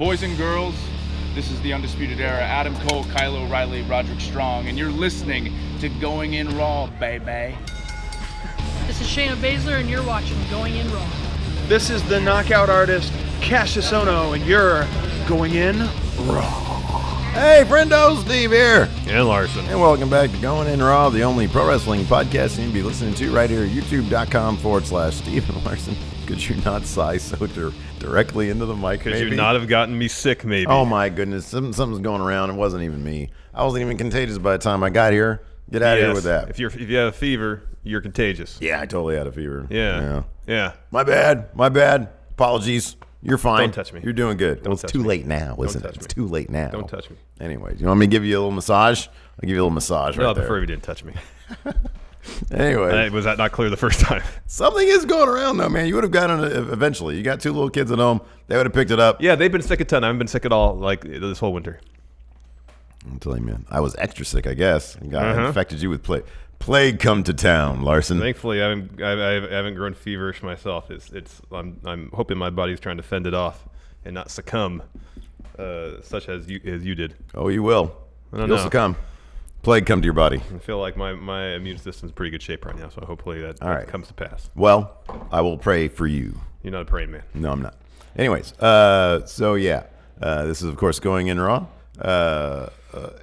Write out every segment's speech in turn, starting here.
Boys and girls, this is the Undisputed Era. Adam Cole, Kyle O'Reilly, Roderick Strong, and you're listening to Going In Raw, baby. This is Shayna Baszler, and you're watching Going In Raw. This is the knockout artist, Cassius Ohno, and you're Going In Raw. Hey, friendo, Steve here. And Larson. And welcome back to Going In Raw, the only pro wrestling podcast you can be listening to right here at youtube.com/Steve and Larson. Could you not sigh so directly into the mic, Could you not have gotten me sick, maybe? Oh, my goodness. Something's going around. It wasn't even me. I wasn't even contagious by the time I got here. Get out of here with that. If you have a fever, you're contagious. Yeah, I totally had a fever. Yeah. My bad. Apologies. You're fine. Don't touch me. You're doing good. Well, it's too late now, isn't it? It's too late now. Don't touch me. Anyways, you want me to give you a little massage? I'll give you a little massage right there. No, I prefer if you didn't touch me. Anyway. Was that not clear the first time? Something is going around, though, man. You would have gotten it eventually. You got two little kids at home. They would have picked it up. Yeah, they've been sick a ton. I haven't been sick at all, like, this whole winter. I'm telling you, man. I was extra sick, I guess. I infected you with plague. Plague come to town, Larson. Thankfully, I haven't grown feverish myself. I'm hoping my body's trying to fend it off and not succumb, such as you did. Oh, you will. You'll succumb. Plague come to your body. I feel like my immune system's in pretty good shape right now, so hopefully that comes to pass. Well, I will pray for you. You're not a praying man. No, I'm not. Anyways, this is, of course, Going In Raw.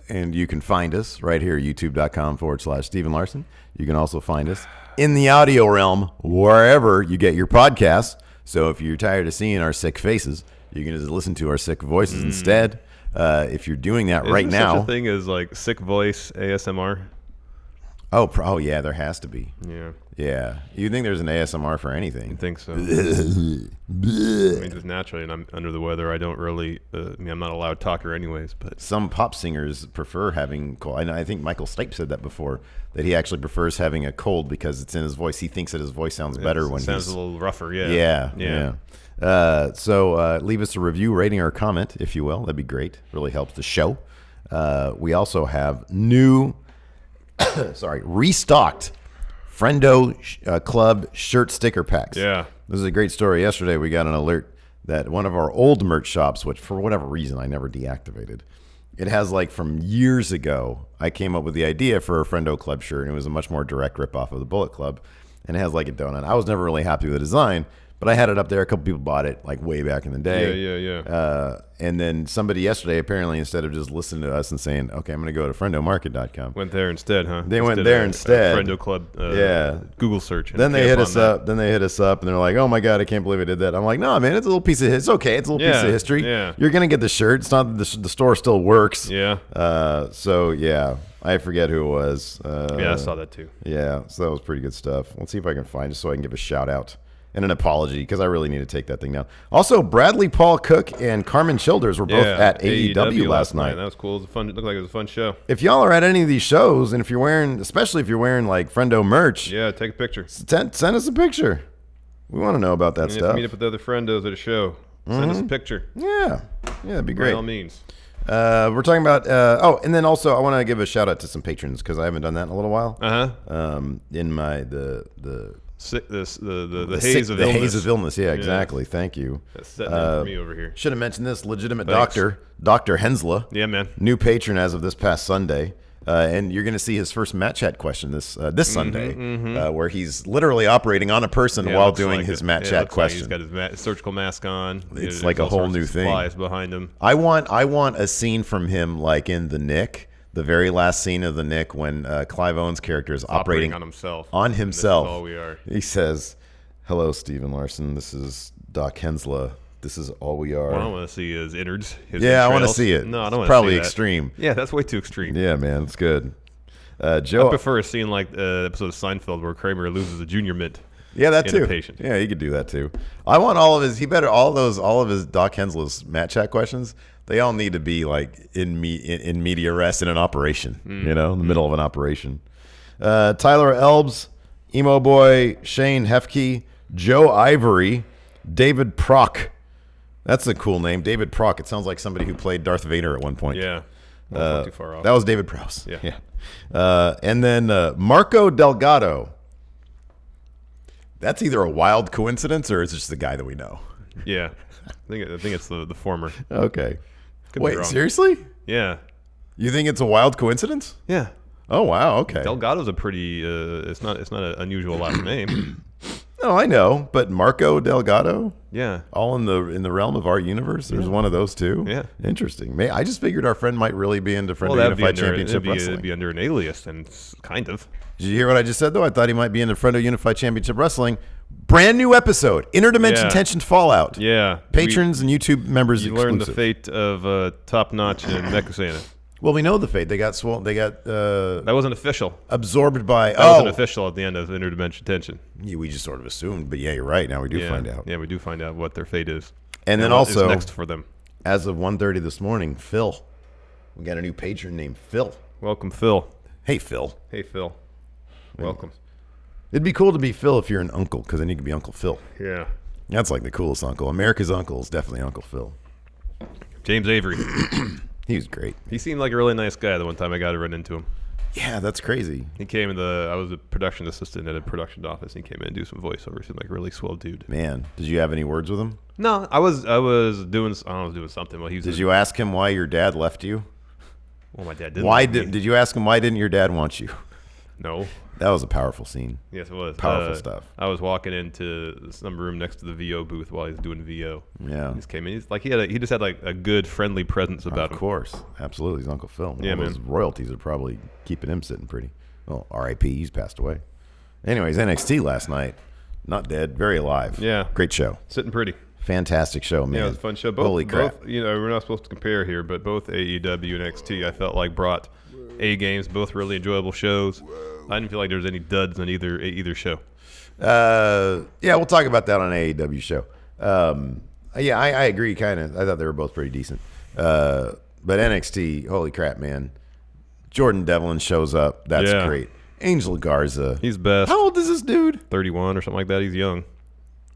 And you can find us right here at youtube.com/Steve and Larson. You can also find us in the audio realm wherever you get your podcasts. So if you're tired of seeing our sick faces, you can just listen to our sick voices instead. If you're doing that right now. Such a thing as like sick voice ASMR? Oh yeah, there has to be. Yeah. You think there's an ASMR for anything? I think so. I mean, just naturally, and I'm under the weather. I don't really. I'm not a loud talker, anyways. But some pop singers prefer having cold. I think Michael Stipe said that before. That he actually prefers having a cold because it's in his voice. He thinks that his voice sounds better when sounds a little rougher. Yeah. So leave us a review, rating, or a comment, if you will. That'd be great. Really helps the show. We also have restocked Friendo Club shirt sticker packs. Yeah. This is a great story. Yesterday we got an alert that one of our old merch shops, which for whatever reason I never deactivated, it has like from years ago, I came up with the idea for a Friendo Club shirt, and it was a much more direct ripoff of the Bullet Club, and it has like a donut. I was never really happy with the design, but I had it up there. A couple people bought it like way back in the day. Yeah. And then somebody yesterday, apparently, instead of just listening to us and saying, okay, I'm going to go to friendomarket.com. Went there instead, huh? They went there instead. Friendo Club Google search. Then they hit us up. And they're like, oh my God, I can't believe I did that. I'm like, no, man, it's a little piece of history. It's okay. It's a little piece of history. Yeah. You're going to get the shirt. It's not that the store still works. Yeah. I forget who it was. I saw that too. Yeah, so that was pretty good stuff. Let's see if I can find it so I can give a shout out. And an apology, because I really need to take that thing down. Also, Bradley Paul Cook and Carmen Childers were both at AEW last night. That was cool. It looked like it was a fun show. If y'all are at any of these shows, and especially if you're wearing like Friendo merch, take a picture. Send us a picture. We want to know about that stuff. Meet up with the other friendos at a show. Send us a picture. Yeah, that'd be great. By all means. We're talking about. And then also I want to give a shout out to some patrons because I haven't done that in a little while. In my the haze of illness. The haze of illness. Yeah, exactly. Thank you. That's setting in for me over here. Should have mentioned this. Legitimate doctor, Dr. Hensla. Yeah, man. New patron as of this past Sunday. And you're going to see his first Matt Chat question this Sunday, where he's literally operating on a person while doing his Matt Chat question. He's got his surgical mask on. It's like a whole new thing. Supplies behind him. I want a scene from him like in The Nick. The very last scene of The Nick when Clive Owen's character is operating on himself. This is all we are. He says, hello, Stephen Larson. This is Doc Hensla. This is all we are. What I want to see is innards. I want to see it. No, I don't want to see that. Probably extreme. Yeah, that's way too extreme. Yeah, man. It's good. Joe, I prefer a scene like the episode of Seinfeld where Kramer loses a junior mint. Yeah, that too. Patient. Yeah, he could do that too. I want all of his Doc Hensla's Matt Chat questions. They all need to be like in media res in an operation, in the middle of an operation. Tyler Elbs, Emo Boy, Shane Hefke, Joe Ivory, David Prock. That's a cool name, David Prock. It sounds like somebody who played Darth Vader at one point. Yeah, not too far off. That was David Prowse. Yeah. And then Marco Delgado. That's either a wild coincidence or it's just the guy that we know. Yeah, I think it's the former. Okay. Could be Wait, wrong. seriously? Yeah. You think it's a wild coincidence? Yeah. Oh wow. Okay. Delgado's a pretty. It's not an unusual last name. No, I know, but Marco Delgado. Yeah. All in the realm of our universe. There's one of those too. Yeah. Interesting. I just figured our friend might really be into Friendo That'd be Unified under, Championship Wrestling. It'd be under an alias, and kind of. Did you hear what I just said though? I thought he might be into Friendo Unified Championship Wrestling. Brand new episode, Interdimension Tension Fallout. Yeah. Patrons and YouTube members. You exclusive. learned the fate of Top Notch and Mecha Santa. Well, we know the fate. They got that wasn't official. Absorbed by. That wasn't official at the end of Interdimension Tension. Yeah, we just sort of assumed, but yeah, you're right. Now we do find out. Yeah, we do find out what their fate is. And then what also, is next for them. As of 1:30 this morning, Phil. We got a new patron named Phil. Welcome, Phil. Hey, Phil. Hey, Phil. Welcome. It'd be cool to be Phil if you're an uncle, because then you could be Uncle Phil. Yeah. That's like the coolest uncle. America's uncle is definitely Uncle Phil. James Avery. He was great. He seemed like a really nice guy the one time I got to run into him. Yeah, that's crazy. He came I was a production assistant at a production office. He came in and do some voiceovers. He seemed like a really swell dude. Man, did you have any words with him? No, I was doing something while he was. Did you ask him why your dad left you? Well, my dad didn't. Did you ask him why didn't your dad want you? No. That was a powerful scene. Yes, it was. Powerful stuff. I was walking into some room next to the VO booth while he was doing VO. Yeah. He just came in. He's like he just had like a good friendly presence about him. Of course. Absolutely. He's Uncle Phil. Yeah, All those royalties are probably keeping him sitting pretty. Well, R.I.P. He's passed away. Anyways, NXT last night. Not dead. Very alive. Yeah. Great show. Sitting pretty. Fantastic show, man. Yeah, it was a fun show. Holy crap. We're not supposed to compare here, but both AEW and NXT I felt like brought A games, both really enjoyable shows. I didn't feel like there was any duds on either show. Yeah, we'll talk about that on an AEW show. Yeah, I agree, kind of. I thought they were both pretty decent. But NXT, holy crap, man. Jordan Devlin shows up. That's great. Angel Garza. He's best. How old is this dude? 31 or something like that. He's young.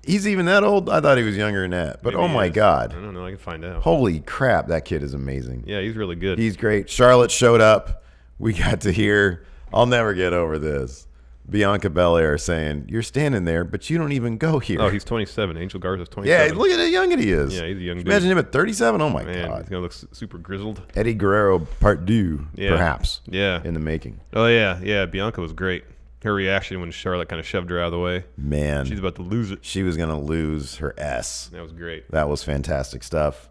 He's even that old? I thought he was younger than that. But Maybe oh my God. I don't know. I can find out. Holy crap, that kid is amazing. Yeah, he's really good. He's great. Charlotte showed up. We got to hear, I'll never get over this, Bianca Belair saying, you're standing there, but you don't even go here. Oh, he's 27. Angel Garza's 27. Yeah, look at how young he is. Yeah, he's a young dude. Imagine him at 37. Oh my Man, God. he's going to look super grizzled. Eddie Guerrero part 2, perhaps. Yeah. In the making. Oh, yeah. Yeah, Bianca was great. Her reaction when Charlotte kind of shoved her out of the way. Man. She's about to lose it. She was going to lose her S. That was great. That was fantastic stuff.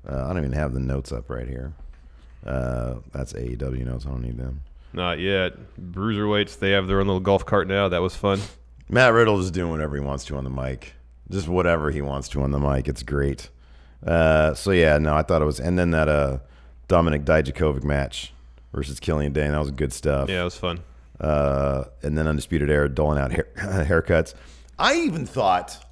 I don't even have the notes up right here. That's AEW notes. I don't need them. Not yet. Bruiserweights, they have their own little golf cart now. That was fun. Matt Riddle just doing whatever he wants to on the mic. Just whatever he wants to on the mic. It's great. So, yeah, no, I thought it was. And then that Dominic Dijakovic match versus Killian Dane. That was good stuff. Yeah, it was fun. And then Undisputed Era doling out haircuts. I even thought,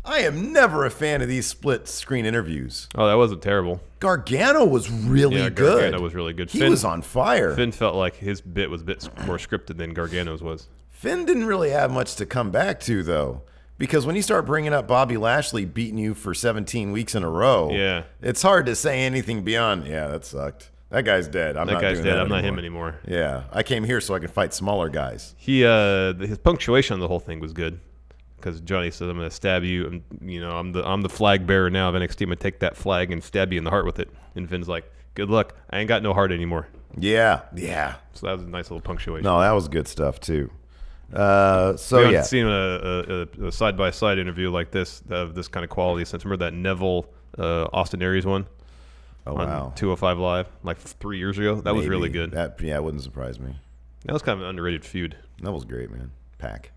I am never a fan of these split screen interviews. Oh, that wasn't terrible. Gargano was really good. Gargano was really good. He was on fire. Finn felt like his bit was a bit more scripted than Gargano's was. Finn didn't really have much to come back to, though. Because when you start bringing up Bobby Lashley beating you for 17 weeks in a row, it's hard to say anything beyond, yeah, that sucked. That guy's dead. I'm not him anymore. Yeah, I came here so I can fight smaller guys. His punctuation on the whole thing was good, because Johnny said, "I'm going to stab you. And, I'm the flag bearer now of NXT. I'm going to take that flag and stab you in the heart with it." And Finn's like, "Good luck. I ain't got no heart anymore." Yeah. So that was a nice little punctuation. No, that was good stuff too. We haven't seen a side by side interview like this of this kind of quality since remember that Neville Austin Aries one. Oh, wow. 205 Live, like 3 years ago. That was really good. It wouldn't surprise me. That was kind of an underrated feud. That was great, man. Pac.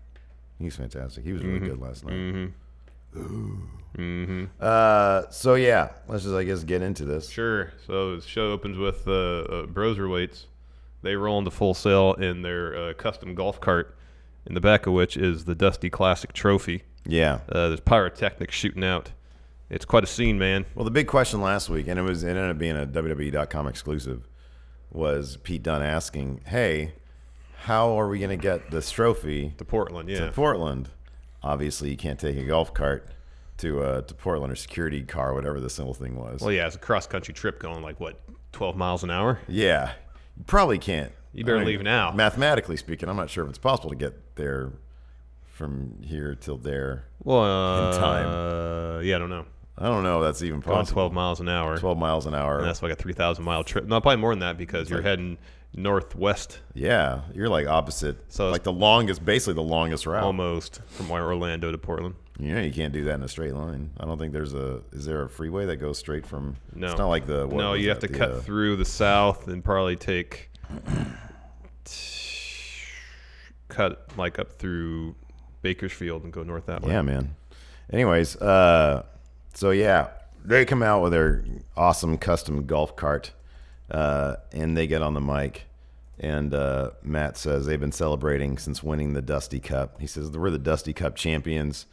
He's fantastic. He was really good last night. So, yeah, let's just, I guess, get into this. Sure. So the show opens with Broserweights. They roll into Full Sail in their custom golf cart, in the back of which is the Dusty Classic trophy. Yeah. There's pyrotechnics shooting out. It's quite a scene, man. Well, the big question last week, and it ended up being a WWE.com exclusive, was Pete Dunne asking, hey, how are we going to get this trophy to Portland? Yeah. To Portland. Obviously, you can't take a golf cart to Portland or security car, whatever this little thing was. Well, yeah, it's a cross-country trip going 12 miles an hour? Yeah. You probably can't. You better leave now. Mathematically speaking, I'm not sure if it's possible to get there from here till there in time. Yeah, I don't know. I don't know if that's even Going possible. 12 miles an hour. 12 miles an hour. And that's like a 3,000-mile trip. No, probably more than that because you're heading northwest. Yeah, you're like opposite. So like basically the longest route. Almost from Orlando to Portland. You know, you can't do that in a straight line. I don't think is there a freeway that goes straight from? No. It's not like you have to cut through the south and probably cut like up through Bakersfield and go north that way. Yeah, man. Anyways, so yeah, they come out with their awesome custom golf cart, and they get on the mic, and Matt says they've been celebrating since winning the Dusty Cup. He says we're the Dusty Cup champions.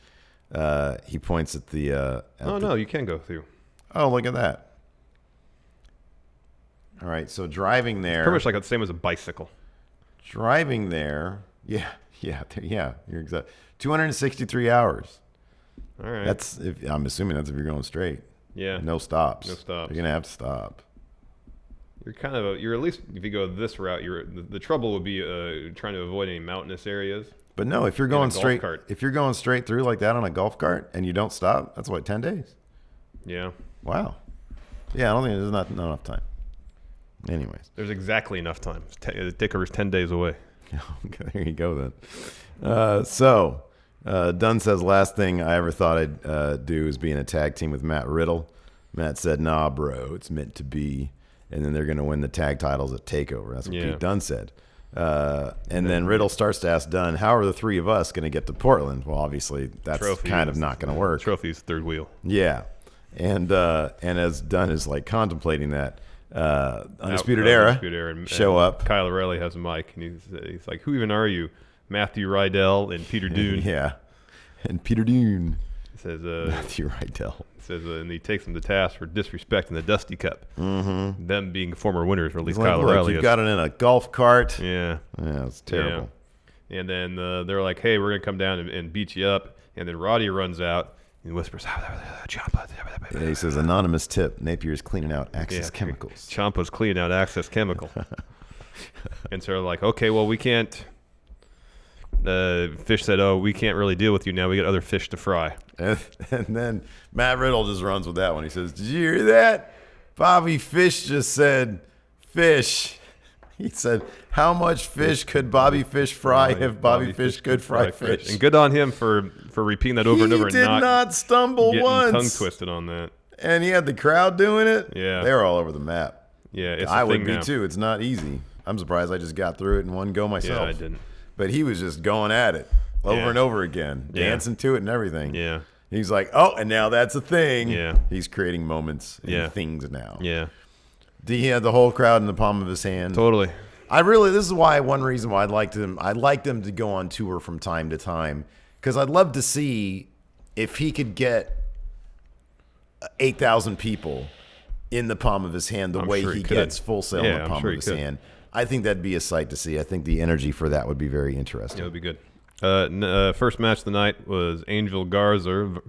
He points at the. No, you can go through. Oh, look at that. All right, so driving there. Pretty much like the same as a bicycle. Driving there, yeah, you're exact. 263 hours. All right. I'm assuming that's if you're going straight. Yeah. No stops. No stops. You're gonna have to stop. You're at least if you go this route, the trouble would be trying to avoid any mountainous areas. But no, if you're going straight, through like that on a golf cart and you don't stop, that's 10 days. Yeah. Wow. Yeah, I don't think there's not enough time. Anyways, there's exactly enough time. The takeover's 10 days away. Okay, there you go then. So Dunn says, last thing I ever thought I'd do is be in a tag team with Matt Riddle. Matt said, nah, bro, it's meant to be. And then they're going to win the tag titles at TakeOver. That's what Pete Dunn said. And then Riddle starts to ask Dunn, how are the three of us going to get to Portland? Well, obviously, that's kind of not going to work. Trophy's third wheel. Yeah. And as Dunn is like contemplating that, Undisputed Era show up. Kyle O'Reilly has a mic, and he's like, who even are you? Matthew Rydell and Peter Dune. Yeah. And Peter Dune. Says Matthew Rydell. Says and he takes him to task for disrespecting the Dusty Cup. Mm-hmm. Them being former winners, or at least Kyle O'Reilly. You've got it in a golf cart. Yeah. Yeah, it's terrible. Yeah. And then they're like, hey, we're going to come down and beat you up. And then Roddy runs out and whispers, Ciampa. Yeah, he says, anonymous tip, Napier's cleaning out Access Chemicals. Ciampa's cleaning out Access Chemical. And so they're like, okay, well, we can't. Fish said, oh, we can't really deal with you now. We got other fish to fry. And then Matt Riddle just runs with that one. He says, did you hear that? Bobby Fish just said fish. He said, how much fish could Bobby Fish fry if Bobby Fish could fry fish? And good on him for repeating that over and over. He did not stumble once. Tongue twisted on that. And he had the crowd doing it. Yeah. They were all over the map. Yeah, I would be too. It's not easy. I'm surprised I just got through it in one go myself. Yeah, I didn't. But he was just going at it over and over again, dancing to it and everything. Yeah. He's like, oh, and now that's a thing. Yeah. He's creating moments and things now. Yeah. He had the whole crowd in the palm of his hand. Totally. This is one reason why I'd like them to go on tour from time to time, because I'd love to see if he could get 8,000 people in the palm of his hand the way he gets Full Sail in the palm of his hand. I think that'd be a sight to see. I think the energy for that would be very interesting. Yeah, it would be good. First match of the night was Angel Garza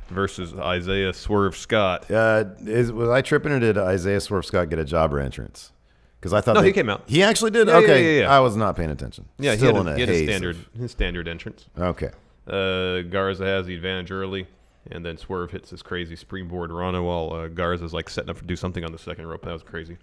versus Isaiah Swerve Scott. Was I tripping, or did Isaiah Swerve Scott get a jobber entrance? Because I thought he came out. He actually did. Yeah, okay, yeah. I was not paying attention. Yeah, Still he had his standard entrance. Okay. Garza has the advantage early, and then Swerve hits this crazy springboard Rana while Garza's like setting up to do something on the second rope. That was crazy.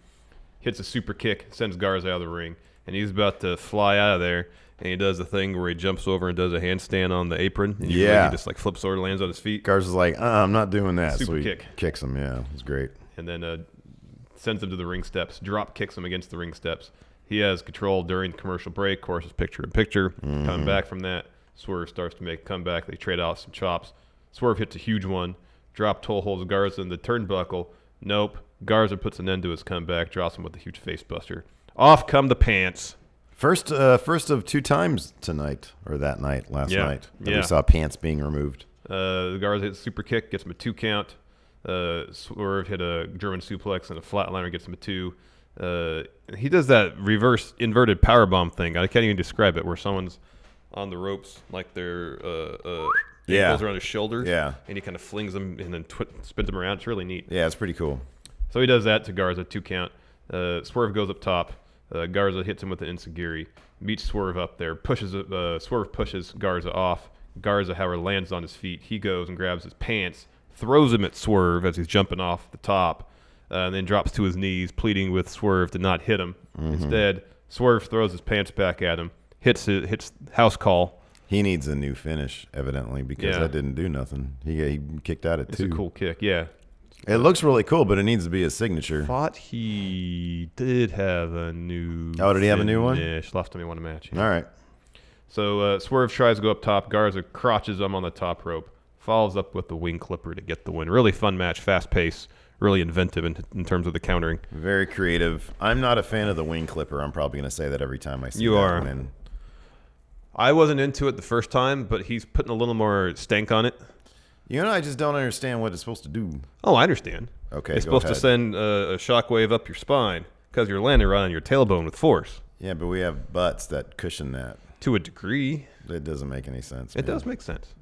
Hits a super kick, sends Garza out of the ring, and he's about to fly out of there, and he does the thing where he jumps over and does a handstand on the apron. And he just like flips over, lands on his feet. Garza's like, I'm not doing that. Super so he kick. Kicks him, yeah. It was great. And then sends him to the ring steps, drop kicks him against the ring steps. He has control during the commercial break. Of course, it's picture-in-picture. Mm-hmm. Coming back from that, Swerve starts to make a comeback. They trade out some chops. Swerve hits a huge one. Drop toe holds Garza in the turnbuckle. Nope. Garza puts an end to his comeback, drops him with a huge face buster. Off come the pants. First of two times tonight, or that night, last night, that we saw pants being removed. Garza hits a super kick, gets him a 2 count. Swerve hit a German suplex and a flatliner, gets him a 2. He does that reverse inverted powerbomb thing. I can't even describe it, where someone's on the ropes, like their ankles around his shoulders, and he kind of flings them and then spins them around. It's really neat. Yeah, it's pretty cool. So he does that to Garza, 2 count. Swerve goes up top. Garza hits him with an enziguri, meets Swerve up there, Swerve pushes Garza off, Garza, however, lands on his feet. He goes and grabs his pants, throws him at Swerve as he's jumping off the top, and then drops to his knees, pleading with Swerve to not hit him. Instead, Swerve throws his pants back at him, hits house call. He needs a new finish, evidently, because that didn't do nothing. He kicked out at 2. It's a cool kick, yeah. It looks really cool, but it needs to be a signature. Thought he did have a new Oh, did he have a new one? Last time he won a match. All right. So Swerve tries to go up top. Garza crotches him on the top rope. Follows up with the wing clipper to get the win. Really fun match, fast pace, really inventive in terms of the countering. Very creative. I'm not a fan of the wing clipper. I'm probably going to say that every time I see you that are. win. I wasn't into it the first time, but he's putting a little more stank on it. You know, I just don't understand what it's supposed to do. Oh, I understand. Okay, it's go supposed ahead. to send a shockwave up your spine because you're landing right on your tailbone with force. Yeah, but we have butts that cushion that. To a degree. It doesn't make any sense. It man. does make sense.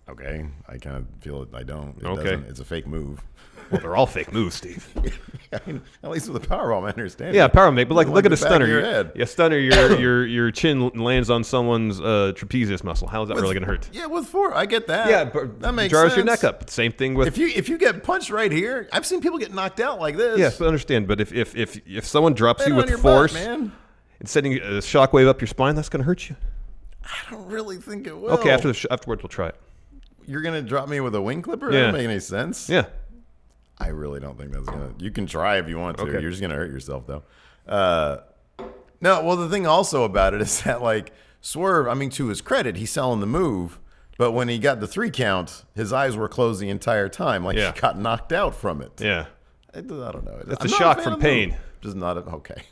Okay, I kind of feel it. I don't. It Okay. doesn't. It's a fake move. Well, they're all fake moves, Steve. I mean, at least with the powerbomb, I understand. Yeah, it. power make, but like, look at a the back stunner. of your head. Yeah, stunner. Your chin lands on someone's trapezius muscle. How is that really going to hurt? Yeah, with 4, I get that. Yeah, but that makes jars sense. your neck up. Same thing with. If you get punched right here, I've seen people get knocked out like this. Yes, I understand. But if someone drops Land you on with your force butt, man. and sending a shockwave up your spine, that's going to hurt you. I don't really think it will. Okay, afterwards we'll try it. You're gonna drop me with a wing clipper? Yeah. That doesn't make any sense. Yeah. I really don't think that's gonna. You can try if you want to. Okay. You're just gonna hurt yourself though. No. Well, the thing also about it is that like Swerve. I mean, to his credit, he's selling the move. But when he got the 3 count, his eyes were closed the entire time. Like Yeah. he got knocked out from it. Yeah. I don't know. That's I'm a not shock fan from of the pain. move. Just not okay.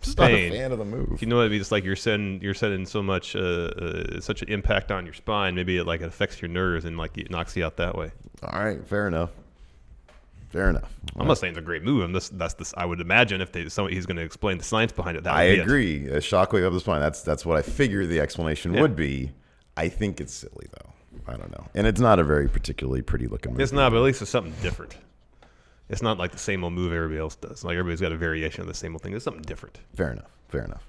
Just Pain. not a fan of the move. You know, it'd be just like you're sending so much such an impact on your spine. Maybe it affects your nerves and like it knocks you out that way. All right, fair enough. Fair enough. I'm not saying it's a great move. I would imagine if he's going to explain the science behind it. That would I be agree. A shockwave up the spine. That's what I figure the explanation would be. I think it's silly though. I don't know. And it's not a very particularly pretty looking movie. It's not, but at least it's something different. It's not like the same old move everybody else does. Like everybody's got a variation of the same old thing. It's something different. Fair enough. Fair enough.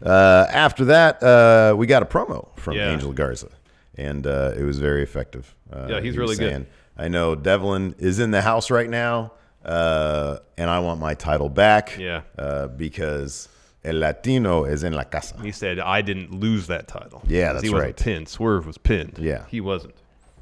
After that, we got a promo from Angel Garza, and it was very effective. Yeah, he's he really was good. saying, I know Devlin is in the house right now, and I want my title back. Yeah. Because El Latino is in la casa. He said, I didn't lose that title. Yeah, 'Cause that's he wasn't right. pinned. Swerve was pinned. Yeah. He wasn't.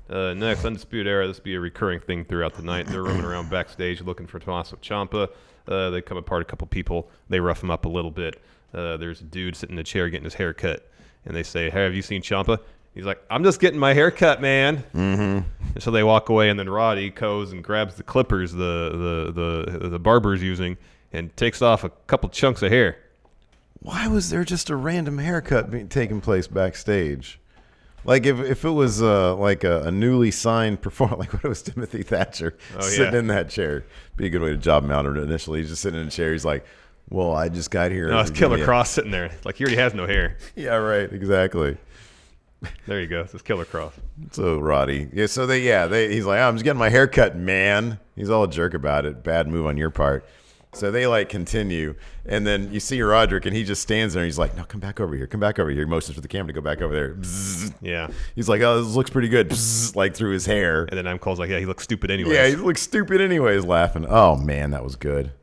Next, Undisputed Era. This will be a recurring thing throughout the night. They're roaming around backstage looking for Tommaso Ciampa. They come apart a couple people. They rough him up a little bit. There's a dude sitting in a chair getting his hair cut. And they say, hey, have you seen Ciampa? He's like, I'm just getting my hair cut, man. Mm-hmm. And so they walk away, and then Roddy goes and grabs the clippers the barber's using and takes off a couple chunks of hair. Why was there just a random haircut taking place backstage? Like if it was like a newly signed performer, like what it was Timothy Thatcher sitting in that chair, be a good way to job him out initially. He's just sitting in a chair. He's like, well, I just got here. No, it's Killer Cross sitting there. Like he already has no hair. Yeah, right. Exactly. There you go. It's Killer Cross. So Roddy. Yeah, so he's like, I'm just getting my hair cut, man. He's all a jerk about it. Bad move on your part. So they like continue, and then you see Roderick, and he just stands there, and he's like, "No, come back over here, come back over here." He motions for the camera to go back over there. Bzzz. Yeah. He's like, "Oh, this looks pretty good," Bzzz, like through his hair. And then I'm Cole's like, yeah, he looks stupid anyways. Yeah, he looks stupid anyways, laughing. Oh man, that was good.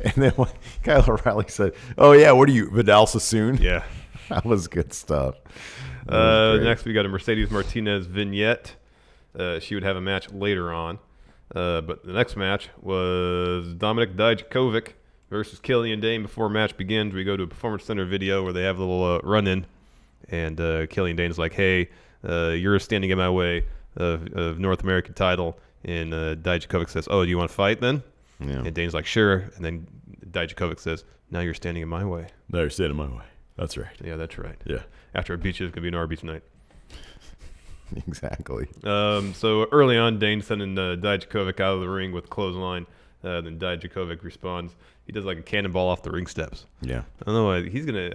And then Kyle O'Reilly said, "Oh yeah, what are you, Vidal Sassoon?" Yeah. That was good stuff. Was next, we got a Mercedes Martinez vignette. She would have a match later on. But the next match was Dominic Dijakovic versus Killian Dane. Before match begins, we go to a Performance Center video where they have a little run-in. And Killian Dane's like, hey, you're standing in my way of North American title. And Dijakovic says, oh, do you want to fight then? Yeah. And Dane's like, sure. And then Dijakovic says, now you're standing in my way. No, you're standing in my way. That's right. Yeah, that's right. Yeah. After a beach, it's going to be an Arby's night. Exactly. So early on, Dane sending Dijakovic out of the ring with clothesline. Then Dijakovic responds. He does like a cannonball off the ring steps. Yeah. I don't know. I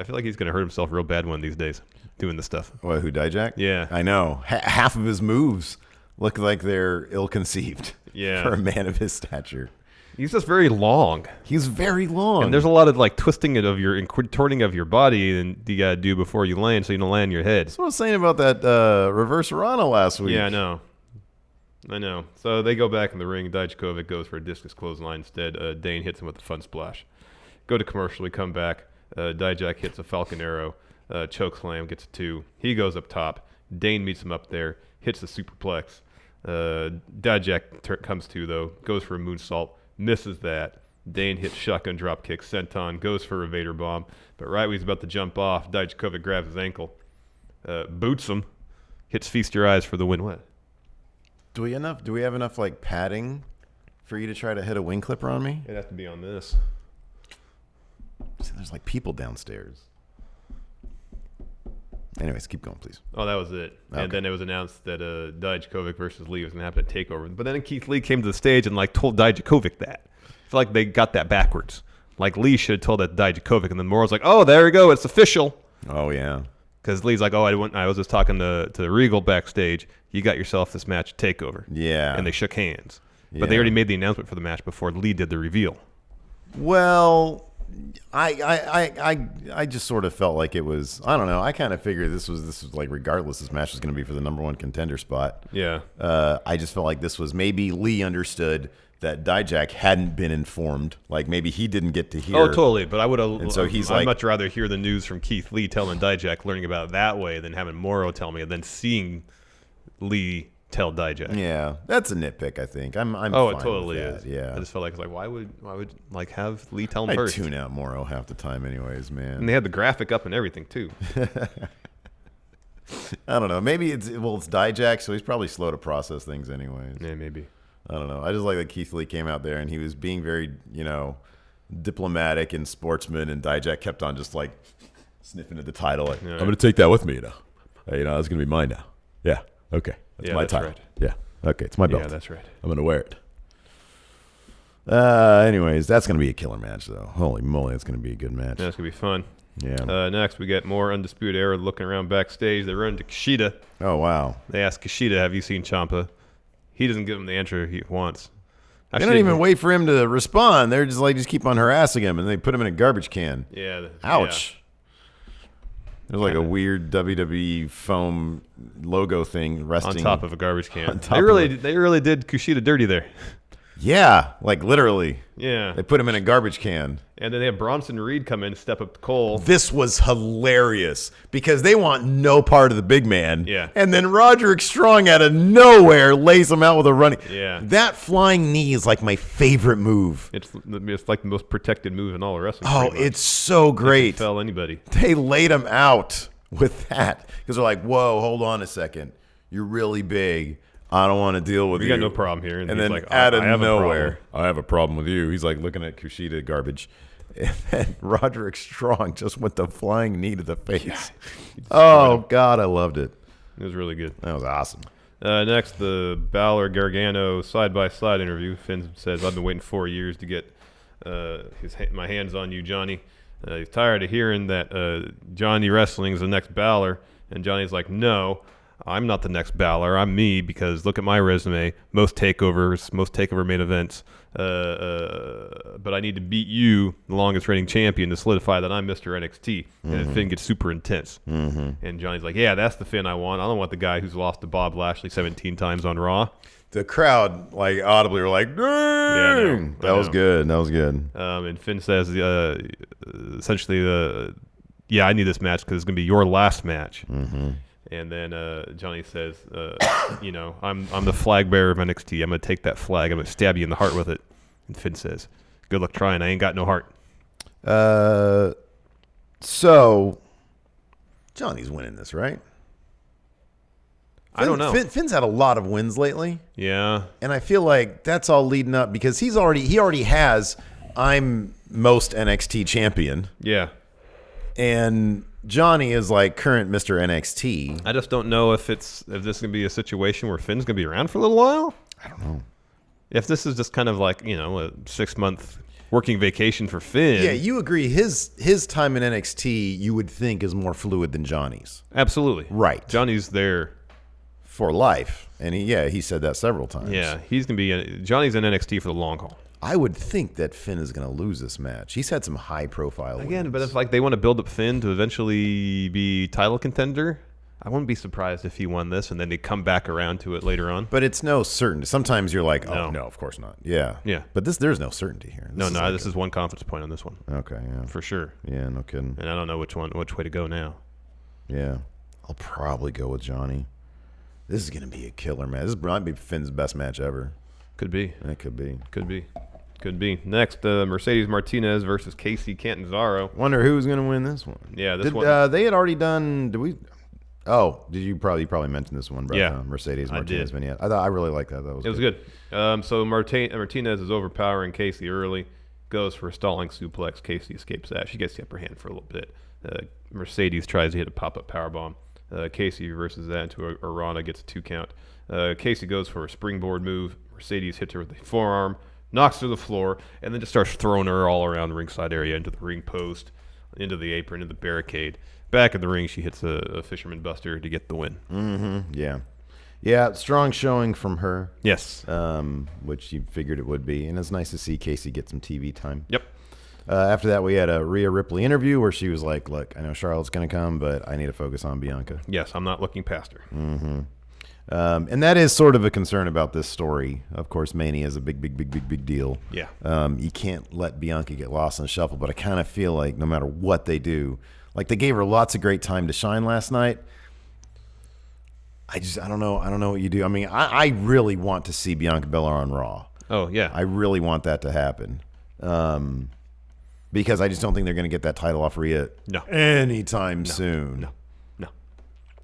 feel like he's gonna hurt himself real bad one of these days doing this stuff. What, who, Dijak? Yeah. I know. Half of his moves look like they're ill-conceived. Yeah. For a man of his stature. He's just very long. He's very long. And there's a lot of like twisting it of your and contorting of your body and you gotta do before you land, so you don't land your head. That's what I was saying about that reverse Rana last week. Yeah, I know. So they go back in the ring. Dijakovic goes for a discus clothesline instead. Dane hits him with a fun splash. Go to commercial. We come back. Dijak hits a Falcon Arrow. Choke slam, gets a 2. He goes up top. Dane meets him up there. Hits the superplex. Dijak comes to, though. Goes for a moonsault. Misses that. Dane hits shotgun drop kick. Senton goes for a Vader bomb. But right when he's about to jump off, Dijakovic grabs his ankle. Boots him. Hits Feast Your Eyes for the win. What? Do we have enough like padding for you to try to hit a wing clipper on me? It'd have to be on this. See, there's like people downstairs. Anyways, keep going, please. Oh, that was it. Okay. And then it was announced that Dijakovic versus Lee was going to happen at TakeOver. But then Keith Lee came to the stage and like told Dijakovic that. I feel like they got that backwards. Like Lee should have told that to Dijakovic, and then Morrow's like, "Oh, there we go, it's official." Oh yeah. Because Lee's like, "Oh, I was just talking to Regal backstage. You got yourself this match at TakeOver." Yeah. And they shook hands. But they already made the announcement for the match before Lee did the reveal. Well, I just sort of felt like it was, I don't know. I kind of figured this was like regardless, this match was going to be for the #1 contender spot. Yeah. I just felt like this was maybe Lee understood that Dijak hadn't been informed. Like maybe he didn't get to hear. Oh, totally. But I would have. And so he's I'd like, much rather hear the news from Keith Lee telling Dijak, learning about it that way, than having Morrow tell me, and then seeing Lee tell Dijak. yeah, that's a nitpick. I think I'm. Oh, fine it totally with that. is. Yeah. I just felt like why would like have Lee tell him I first? tune out Morrow half the time, anyways, man. And they had the graphic up and everything too. I don't know. Maybe it's Dijak, so he's probably slow to process things, anyways. Yeah, maybe. I don't know. I just like that Keith Lee came out there and he was being very, diplomatic and sportsman, and Dijak kept on just like sniffing at the title. Like, I'm going to take that with me, that's going to be mine now. Yeah. Okay. That's my title. Right. Yeah. Okay. It's my belt. Yeah, that's right. I'm going to wear it. Anyways, that's going to be a killer match, though. Holy moly, that's going to be a good match. Yeah, it's going to be fun. Yeah. Next, we get more Undisputed Era looking around backstage. They run to Kushida. Oh, wow. They ask Kushida, have you seen Ciampa? He doesn't give them the answer he wants. They don't even wait for him to respond. They're just like, just keep on harassing him, and they put him in a garbage can. Yeah. Ouch. There's like a weird WWE foam logo thing resting on top of a garbage can. On top They really did Kushida dirty there. Yeah, like literally. Yeah. They put him in a garbage can. And then they have Bronson Reed come in, step up to Cole. This was hilarious because they want no part of the big man. Yeah. And then Roderick Strong out of nowhere lays him out with a running. Yeah. That flying knee is like my favorite move. It's like the most protected move in all of wrestling. Oh, it's so great. Fell anybody. They laid him out with that because they're like, whoa, hold on a second. You're really big. I don't want to deal with you. We got no problem here. And he's then like, out of I have nowhere, I have a problem with you. He's like looking at Kushida garbage. And then Roderick Strong just went the flying knee to the face. Oh, God, I loved it. It was really good. That was awesome. Next, the Balor Gargano side-by-side interview. Finn says, I've been waiting 4 years to get my hands on you, Johnny. He's tired of hearing that Johnny Wrestling is the next Balor. And Johnny's like, no, I'm not the next Balor. I'm me, because look at my resume. Most takeover main events. But I need to beat you, the longest reigning champion, to solidify that I'm Mr. NXT. And then Finn gets super intense. And Johnny's like, yeah, that's the Finn I want. I don't want the guy who's lost to Bob Lashley 17 times on Raw. The crowd, like, audibly were like, dang! That was good. That was good. And Finn says, essentially, yeah, I need this match because it's going to be your last match. And then Johnny says, I'm the flag bearer of NXT. I'm going to take that flag. I'm going to stab you in the heart with it. And Finn says, good luck trying. I ain't got no heart. So, Johnny's winning this, right? I don't know. Finn's had a lot of wins lately. Yeah. And I feel like that's all leading up because he already has, I'm most NXT champion. Yeah. And Johnny is like current Mr. NXT. I just don't know if this is going to be a situation where Finn's going to be around for a little while. I don't know. If this is just kind of like, a 6-month working vacation for Finn. Yeah, you agree. His time in NXT, you would think, is more fluid than Johnny's. Absolutely. Right. Johnny's there for life. And he said that several times. Yeah, he's going to be Johnny's in NXT for the long haul. I would think that Finn is going to lose this match. He's had some high-profile Again, wins. but if like they want to build up Finn to eventually be title contender, I wouldn't be surprised if he won this and then they come back around to it later on. But it's no certainty. Sometimes you're like, oh, no, of course not. Yeah. Yeah. But there's no certainty here. This is one confidence point on this one. Okay, yeah. For sure. Yeah, no kidding. And I don't know which way to go now. Yeah. I'll probably go with Johnny. This is going to be a killer match. This might be Finn's best match ever. Could be. It could be. Could be. Next, Mercedes Martinez versus Kacy Catanzaro. Wonder who's going to win this one. Yeah, this one. They had already done. Did we? Oh, did you probably mention this one? About, yeah, Mercedes Martinez I did. vignette. I really liked that. That was. It was good. So Martinez is overpowering Kacy early. Goes for a stalling suplex. Kacy escapes that. She gets the upper hand for a little bit. Mercedes tries to hit a pop-up powerbomb. Kacy reverses that into a Rana, gets a 2 count. Kacy goes for a springboard move. Mercedes hits her with the forearm, knocks her to the floor, and then just starts throwing her all around the ringside area, into the ring post, into the apron, into the barricade. Back in the ring, she hits a Fisherman Buster to get the win. Mm-hmm. Yeah. Yeah, strong showing from her. Yes. Which you figured it would be. And it's nice to see Kacy get some TV time. Yep. After that, we had a Rhea Ripley interview where she was like, look, I know Charlotte's going to come, but I need to focus on Bianca. Yes, I'm not looking past her. Mm-hmm. And that is sort of a concern about this story. Of course, Mania is a big deal. Yeah. You can't let Bianca get lost in the shuffle, but I kind of feel like no matter what they do, like they gave her lots of great time to shine last night. I don't know what you do. I mean, I really want to see Bianca Belair on Raw. Oh, yeah. I really want that to happen. Because I just don't think they're going to get that title off Rhea anytime soon. No.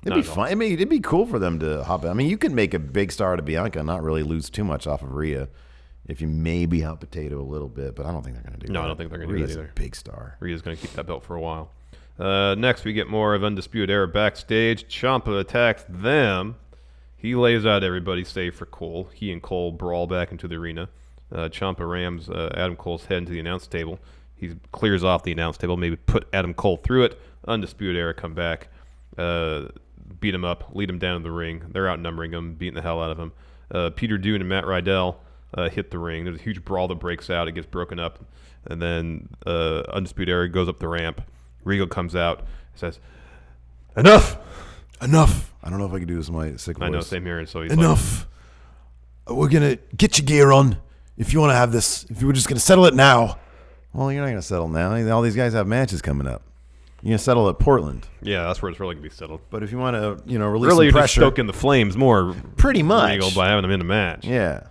It'd be fun. I mean, it'd be cool for them to hop in. I mean, you can make a big star to Bianca and not really lose too much off of Rhea if you maybe hot potato a little bit, but I don't think they're going to do that. No, I don't think they're going to do that either. Rhea's a big star. Rhea's going to keep that belt for a while. Next, we get more of Undisputed Era backstage. Ciampa attacks them. He lays out everybody save for Cole. He and Cole brawl back into the arena. Ciampa rams Adam Cole's head into the announce table. He clears off the announce table, maybe put Adam Cole through it. Undisputed Era come back, beat him up, lead him down to the ring. They're outnumbering him, beating the hell out of him. Peter Dunne and Matt Riddell hit the ring. There's a huge brawl that breaks out. It gets broken up. And then Undisputed Era goes up the ramp. Regal comes out and says, Enough! I don't know if I can do this in my sick voice. I know, same here. And so he's Enough! We're going to get your gear on if you want to have this. If you were just going to settle it now. Well, you're not going to settle now. All these guys have matches coming up. You're going to settle at Portland. Yeah, that's where it's really going to be settled. But if you want to, release really some pressure. Really stoking the flames more. Pretty much. Regal by having them in the match. Yeah.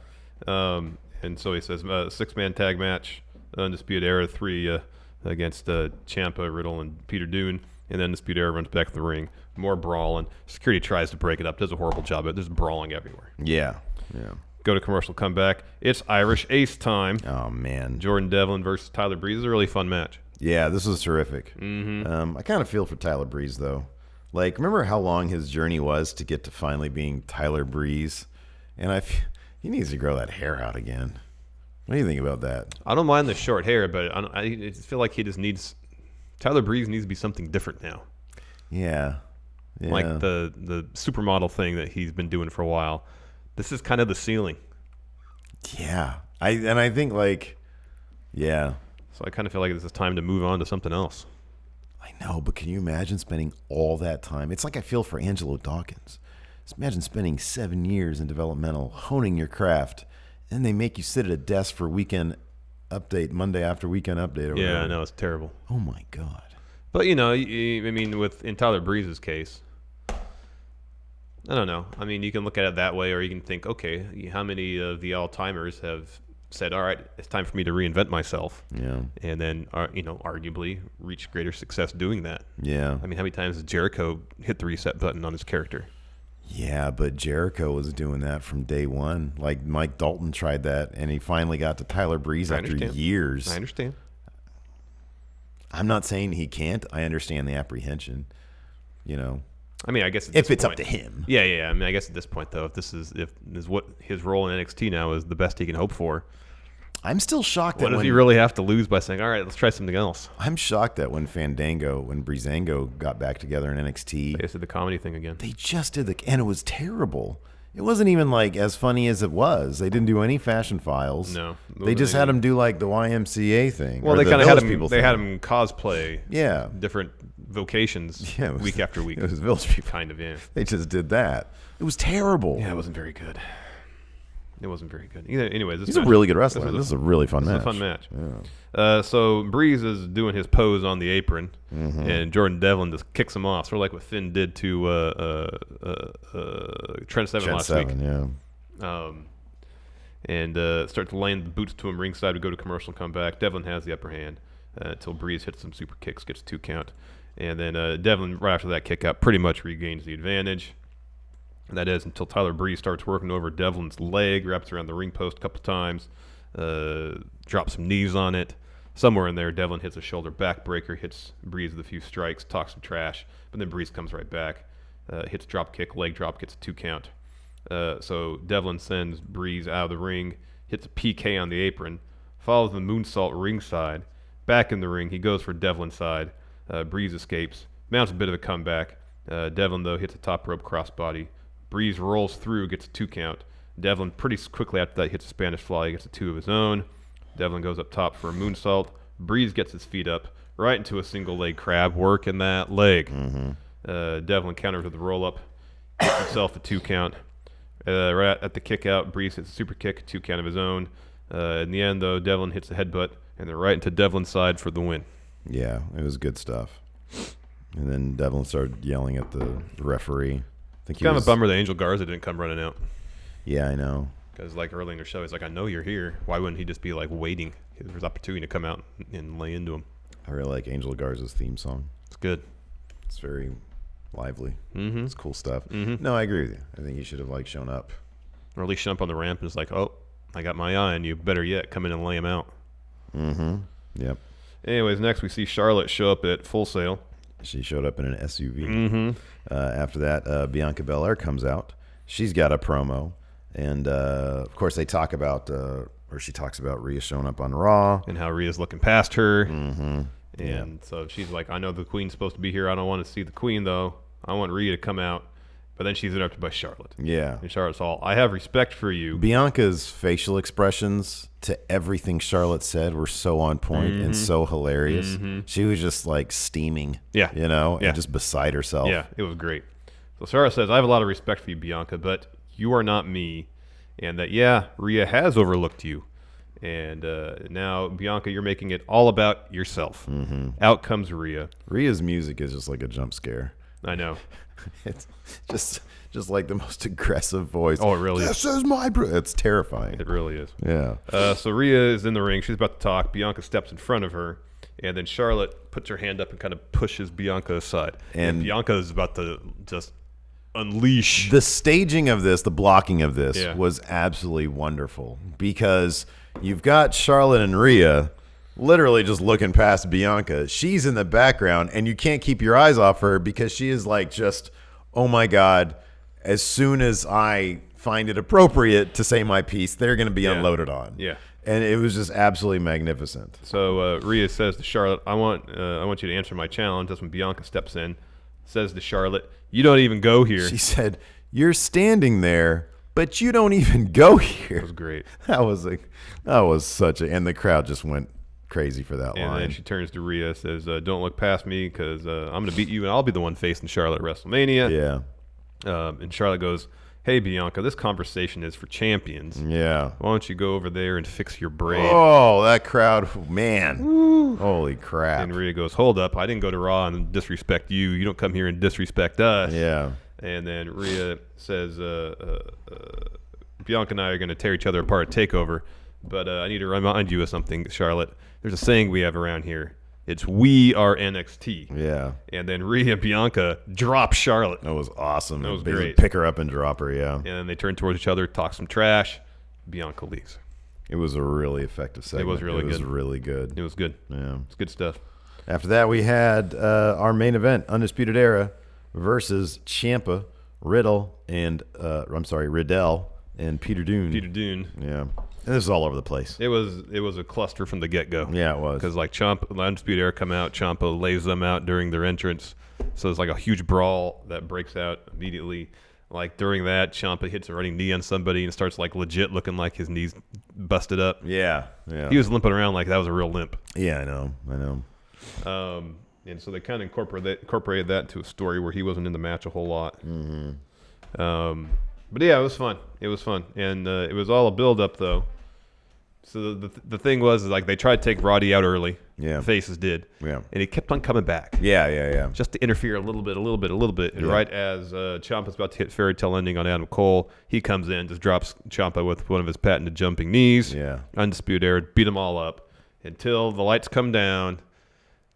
And so he says, 6-man tag match, Undisputed Era 3 against Ciampa, Riddle, and Peter Dunne. And then Undisputed Era runs back to the ring. More brawling. Security tries to break it up. Does a horrible job of it. There's brawling everywhere. Yeah. Go to commercial, come back. It's Irish Ace time. Oh, man. Jordan Devlin versus Tyler Breeze. This is a really fun match. Yeah, this was terrific. Mm-hmm. I kind of feel for Tyler Breeze, though. Like, remember how long his journey was to get to finally being Tyler Breeze? And he needs to grow that hair out again. What do you think about that? I don't mind the short hair, but I just feel like he just needs... Tyler Breeze needs to be something different now. Yeah. Like the supermodel thing that he's been doing for a while. This is kind of the ceiling. Yeah. I think, yeah. So I kind of feel like this is time to move on to something else. I know, but can you imagine spending all that time? It's like I feel for Angelo Dawkins. Just imagine spending 7 years in developmental, honing your craft, and they make you sit at a desk for weekend update, Monday after weekend update. Or yeah, whatever. I know, it's terrible. Oh, my God. But, I mean, in Tyler Breeze's case, I don't know. I mean, you can look at it that way, or you can think, okay, how many of the all-timers have said, all right, it's time for me to reinvent myself. Yeah. And then, arguably reach greater success doing that. Yeah. I mean, how many times has Jericho hit the reset button on his character? Yeah, but Jericho was doing that from day one. Like Mike Dalton tried that, and he finally got to Tyler Breeze after years. I understand. I'm not saying he can't. I understand the apprehension. I mean, I guess if it's up to him. Yeah. I mean, I guess at this point, though, if this is what his role in NXT now is the best he can hope for, I'm still shocked. What does he really have to lose by saying, all right, let's try something else? I'm shocked that when Breezango got back together in NXT, they just did the comedy thing again. They just did and it was terrible. It wasn't even like as funny as it was. They didn't do any fashion files. No, they just had him do like the YMCA thing. Well, they kind of had him. They had him cosplay. Yeah, different vocations. Yeah, week after week. It was Village People. Kind of. Yeah, they just did that. It was terrible. Yeah, it wasn't very good. It wasn't very good. Anyways, he's a really good wrestler. This is a really fun match. This is a fun match. Yeah. So Breeze is doing his pose on the apron, and Jordan Devlin just kicks him off, sort of like what Finn did to Trent Seven last week. Yeah. And start to land the boots to him ringside. We go to commercial, come back. Devlin has the upper hand until Breeze hits some super kicks, gets a 2 count, and then Devlin right after that kick out pretty much regains the advantage. That is until Tyler Breeze starts working over Devlin's leg, wraps around the ring post a couple times, drops some knees on it. Somewhere in there, Devlin hits a shoulder backbreaker, hits Breeze with a few strikes, talks some trash, but then Breeze comes right back, hits drop kick, leg drop, gets a 2 count. So Devlin sends Breeze out of the ring, hits a PK on the apron, follows the moonsault ringside, back in the ring, he goes for Devlin's side. Breeze escapes, mounts a bit of a comeback. Devlin, though, hits a top rope crossbody. Breeze rolls through, gets a 2 count. Devlin pretty quickly after that hits a Spanish fly, gets a 2 of his own. Devlin goes up top for a moonsault. Breeze gets his feet up, right into a single leg crab, working that leg. Devlin counters with a roll up, hits himself a 2 count. Right at the kick out, Breeze hits a super kick, 2 count of his own. In the end, though, Devlin hits the headbutt, and they're right into Devlin's side for the win. Yeah, it was good stuff. And then Devlin started yelling at the referee. It's kind of a bummer that Angel Garza didn't come running out. Yeah, I know. Because like early in the show, he's like, I know you're here. Why wouldn't he just be like waiting? There's opportunity to come out and lay into him. I really like Angel Garza's theme song. It's good. It's very lively. Mm-hmm. It's cool stuff. Mm-hmm. No, I agree with you. I think he should have like shown up. Or at least shown up on the ramp and it's like, oh, I got my eye on you. Better yet, come in and lay him out. Mm-hmm. Yep. Anyways, next we see Charlotte show up at Full Sail. She showed up in an SUV. Mm-hmm. After that, Bianca Belair comes out. She's got a promo. And, of course, they talk about, or she talks about Rhea showing up on Raw. And how Rhea's looking past her. Mm-hmm. And so she's like, I know the Queen's supposed to be here. I don't want to see the Queen, though. I want Rhea to come out. But then she's interrupted by Charlotte. Yeah. And Charlotte's all, I have respect for you. Bianca's facial expressions to everything Charlotte said were so on point and so hilarious. Mm-hmm. She was just like steaming, yeah, and just beside herself. Yeah, it was great. So Charlotte says, I have a lot of respect for you, Bianca, but you are not me. And that, Rhea has overlooked you. And now, Bianca, you're making it all about yourself. Mm-hmm. Out comes Rhea. Rhea's music is just like a jump scare. I know. It's just like the most aggressive voice. Oh, it really is. This is my It's terrifying. It really is. Yeah. So Rhea is in the ring. She's about to talk. Bianca steps in front of her. And then Charlotte puts her hand up and kind of pushes Bianca aside. And Bianca is about to just unleash. The staging of this, the blocking of this was absolutely wonderful. Because you've got Charlotte and Rhea literally just looking past Bianca. She's in the background, and you can't keep your eyes off her because she is like just, oh my God, as soon as I find it appropriate to say my piece, they're going to be unloaded on. Yeah. And it was just absolutely magnificent. So Rhea says to Charlotte, I want you to answer my challenge. That's when Bianca steps in, says to Charlotte, you don't even go here. She said, you're standing there, but you don't even go here. That was great. That was such a, and the crowd just went crazy for that line. And then she turns to Rhea, says, don't look past me because I'm going to beat you and I'll be the one facing Charlotte at WrestleMania. Yeah. And Charlotte goes, hey, Bianca, this conversation is for champions. Yeah. Why don't you go over there and fix your braid? Oh, that crowd, man. Woo. Holy crap. And Rhea goes, hold up. I didn't go to Raw and disrespect you. You don't come here and disrespect us. Yeah. And then Rhea says, Bianca and I are going to tear each other apart at TakeOver. But I need to remind you of something, Charlotte. There's a saying we have around here. It's we are NXT. Yeah. And then Rhea and Bianca drop Charlotte. That was awesome. That was they great. Pick her up and drop her, yeah. And then they turn towards each other, talk some trash. Bianca leaves. It was a really effective segment. It was really good. It was really good. It was good. Yeah. It's good stuff. After that, we had our main event, Undisputed Era versus Ciampa, Riddle, and Riddell and Peter Dune. Peter Dune. Yeah. And this is all over the place. It was a cluster from the get-go. Yeah, it was. Because like Ciampa, Undisputed Era come out, Ciampa lays them out during their entrance. So it's like a huge brawl that breaks out immediately. Like during that, Ciampa hits a running knee on somebody and starts like legit looking like his knees busted up. Yeah. He was limping around like that was a real limp. Yeah, I know. And so they kind of incorporated that into a story where he wasn't in the match a whole lot. Mm-hmm. But yeah, it was fun. And it was all a build up though. So the thing was like they tried to take Roddy out early. Yeah. The faces did. Yeah. And he kept on coming back. Yeah. Just to interfere a little bit. And right as Ciampa's about to hit fairy tale ending on Adam Cole, he comes in, just drops Ciampa with one of his patented jumping knees. Yeah. Undisputed Era, beat them all up until the lights come down.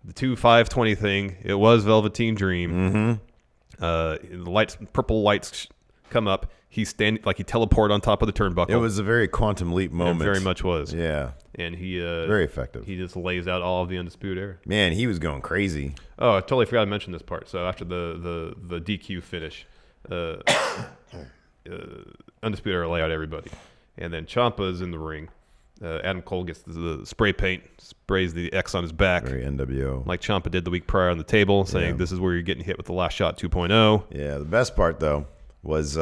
The 2-5-20 thing, it was Velveteen Dream. Mm-hmm. The purple lights come up. He's standing like he teleported on top of the turnbuckle. It was a very quantum leap moment. It very much was. Yeah. And he very effective. He just lays out all of the Undisputed Era. Man, he was going crazy. Oh, I totally forgot to mention this part. So after the DQ finish, Undisputed Era lay out everybody, and then Ciampa's in the ring. Adam Cole gets the spray paint, sprays the X on his back. Very NWO. Like Ciampa did the week prior on the table, saying this is where you're getting hit with the last shot 2.0. Yeah, the best part, though, was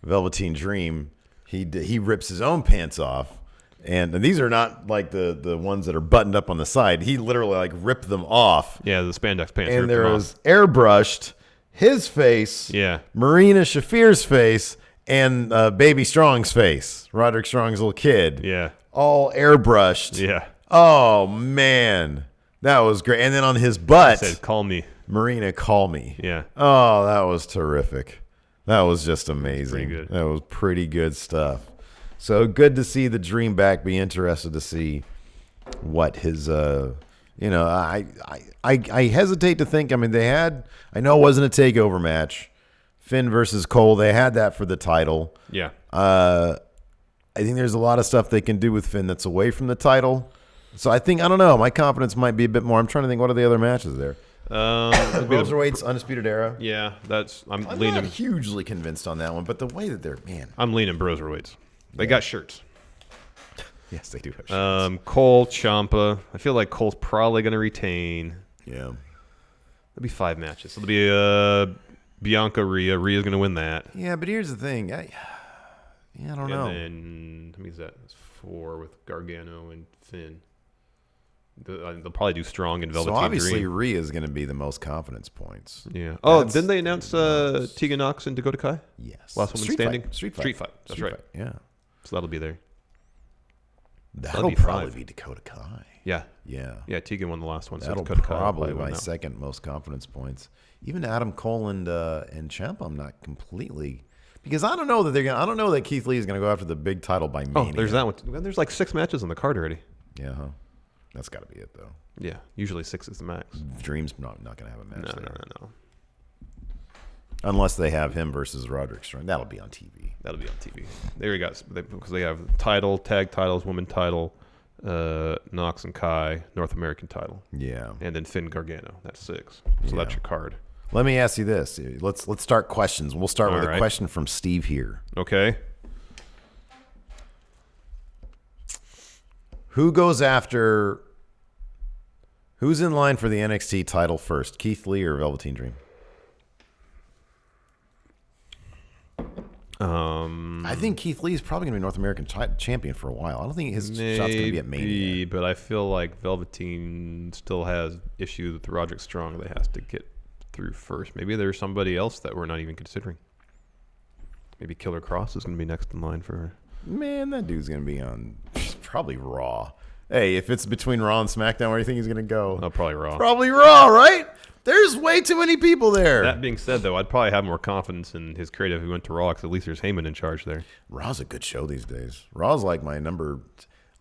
Velveteen Dream. He rips his own pants off. And these are not like the ones that are buttoned up on the side. He literally like ripped them off. Yeah, the spandex pants. And there was airbrushed his face, Marina Shafir's face, and Baby Strong's face, Roderick Strong's little kid. Yeah. All airbrushed. Yeah. Oh, man. That was great. And then on his butt. He said, call me. Marina, call me. Yeah. Oh, that was terrific. That was just amazing. Pretty good. That was pretty good stuff. So good to see the Dream back. Be interested to see what his, I hesitate to think. I mean, I know it wasn't a takeover match. Finn versus Cole. They had that for the title. Yeah. I think there's a lot of stuff they can do with Finn that's away from the title. So I don't know. My confidence might be a bit more. I'm trying to think, what are the other matches there? Cruiserweights, Undisputed Era. Yeah, I'm leaning. Not hugely convinced on that one, but the way that they're, I'm leaning Cruiserweights. They got shirts. Yes, they do have shirts. Cole, Ciampa. I feel like Cole's probably going to retain. Yeah. There'll be 5 matches. So there'll be Bianca, Rhea. Rhea's going to win that. Yeah, but here's the thing. I don't know. And then, how many is that? It's 4 with Gargano and Finn. They'll probably do Strong and Velveteen Dream. So obviously Rhea is going to be the most confidence points. Yeah. Oh, didn't they announce Tegan Nox and Dakota Kai? Yes. Last woman standing? Street fight. That's right. Yeah. So that'll be there. That'll probably be Dakota Kai. Yeah. Yeah. Yeah, Tegan won the last one. So That'll Dakota probably Kai my second most confidence points. Even Adam Cole and Ciampa, I'm not completely, because I don't know that Keith Lee is gonna go after the big title by Mania. Oh, there's that one. There's like 6 matches on the card already. Yeah, huh? That's got to be it though. Yeah, usually 6 is the max. Dream's not gonna have a match. No. Unless they have him versus Roderick Strong. That'll be on TV. There you go. Because they have title, tag titles, women title, Nox and Kai, North American title. Yeah. And then Finn Gargano. That's 6. So that's your card. Let me ask you this. Let's start questions. We'll start with a question from Steve here. Okay. Who's in line for the NXT title first? Keith Lee or Velveteen Dream? I think Keith Lee is probably going to be North American champion for a while. I don't think his shot's going to be at Mania. But I feel like Velveteen still has issues with Roderick Strong that has to get through first. Maybe there's somebody else that we're not even considering. Maybe Killer Cross is going to be next in line for... Man, that dude's going to be on probably Raw. Hey, if it's between Raw and SmackDown, where do you think he's going to go? Oh, probably Raw. Probably Raw, right? There's way too many people there. That being said, though, I'd probably have more confidence in his creative if he went to Raw, because at least there's Heyman in charge there. Raw's a good show these days. Raw's like my number...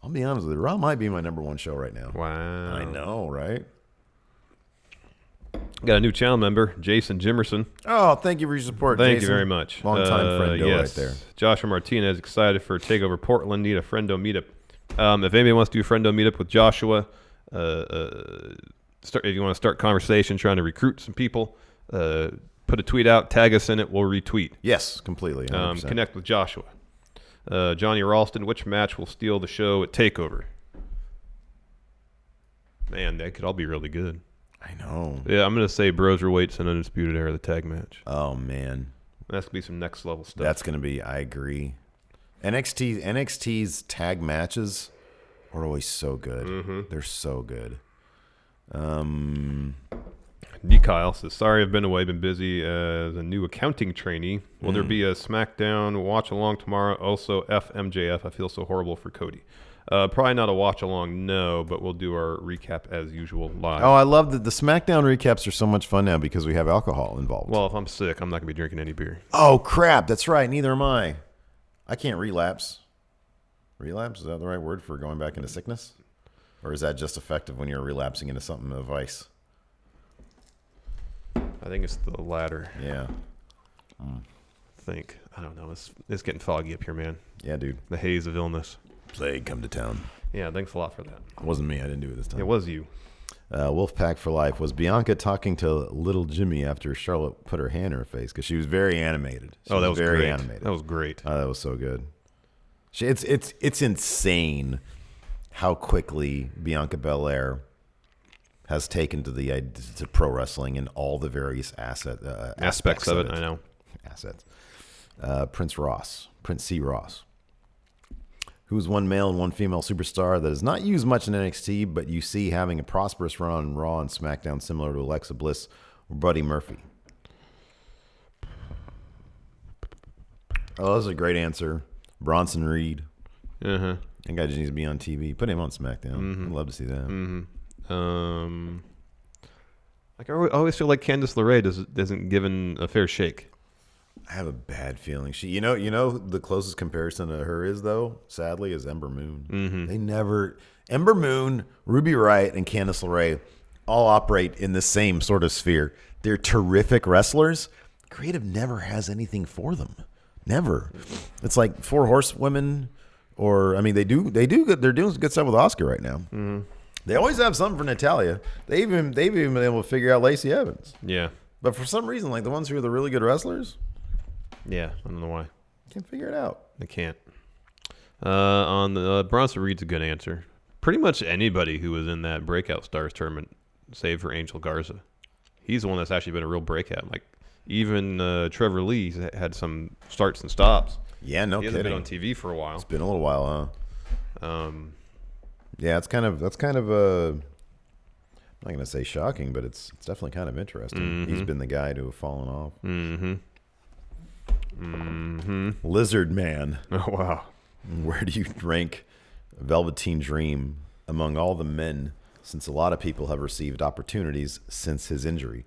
I'll be honest with you. Raw might be my number 1 show right now. Wow. I know, right? Got a new channel member, Jason Jimerson. Oh, thank you for your support, Thank Jason. you very much. Long-time friendo right there. Joshua Martinez excited for Takeover Portland. Need a friendo meetup. If anybody wants to do a friendo meetup with Joshua, if you want to start conversation, trying to recruit some people, put a tweet out, tag us in it, we'll retweet. Yes, completely. Connect with Joshua. Johnny Ralston, which match will steal the show at Takeover? Man, that could all be really good. I know. Yeah, I'm going to say Broserweights and Undisputed Era, the tag match. Oh, man. That's gonna be some next level stuff. That's gonna be. I agree. NXT's tag matches are always so good. They're so good. D. Kyle says, sorry I've been away, been busy as a new accounting trainee. Will there be a Smackdown watch along tomorrow? Also, FMJF, I feel so horrible for Cody. Probably not a watch along, no, but we'll do our recap as usual live. Oh, I love that the SmackDown recaps are so much fun now because we have alcohol involved. Well, if I'm sick, I'm not going to be drinking any beer. Oh, crap. That's right. Neither am I. I can't relapse. Relapse? Is that the right word for going back into sickness? Or is that just effective when you're relapsing into something, a vice? I think it's the latter. Yeah. I don't know. It's getting foggy up here, man. Yeah, dude. The haze of illness. Plague come to town. Yeah, thanks a lot for that. It wasn't me. I didn't do it this time. It was you. Wolfpack for life. Was Bianca talking to little Jimmy after Charlotte put her hand in her face? Because she was very animated. That was very great. animated. That was great. That was so good. It's insane how quickly Bianca Belair has taken to pro wrestling and all the various aspects of it. I know. Assets. Prince C. Ross, who's one male and one female superstar that is not used much in NXT, but you see having a prosperous run on Raw and SmackDown similar to Alexa Bliss or Buddy Murphy. Oh, that's a great answer. Bronson Reed. Uh-huh. That guy just needs to be on TV. Put him on SmackDown. I'd love to see that. Like I always feel like Candice Laredos isn't given a fair shake. I have a bad feeling. You know the closest comparison to her is, though, sadly, is Ember Moon. They never Ember Moon, Ruby Riott, and Candice LeRae all operate in the same sort of sphere. They're terrific wrestlers. Creative never has anything for them. Never. It's like Four Horsewomen, or I mean, they're doing good stuff with Oscar right now. They always have something for Natalya. They've even been able to figure out Lacey Evans. Yeah. But for some reason, like the ones who are the really good wrestlers, yeah, I don't know why. Can't figure it out. They can't. On the Bronson Reed's a good answer. Pretty much anybody who was in that Breakout Stars tournament, save for Angel Garza. He's the one that's actually been a real breakout. Like even Trevor Lee had some starts and stops. Yeah, no kidding. He hasn't been on TV for a while. It's been a little while, huh? Yeah, that's kind of I'm not gonna say shocking, but it's definitely kind of interesting. He's been the guy to have fallen off. Lizard Man. Oh wow. Where do you rank Velveteen Dream among all the men, since a lot of people have received opportunities since his injury?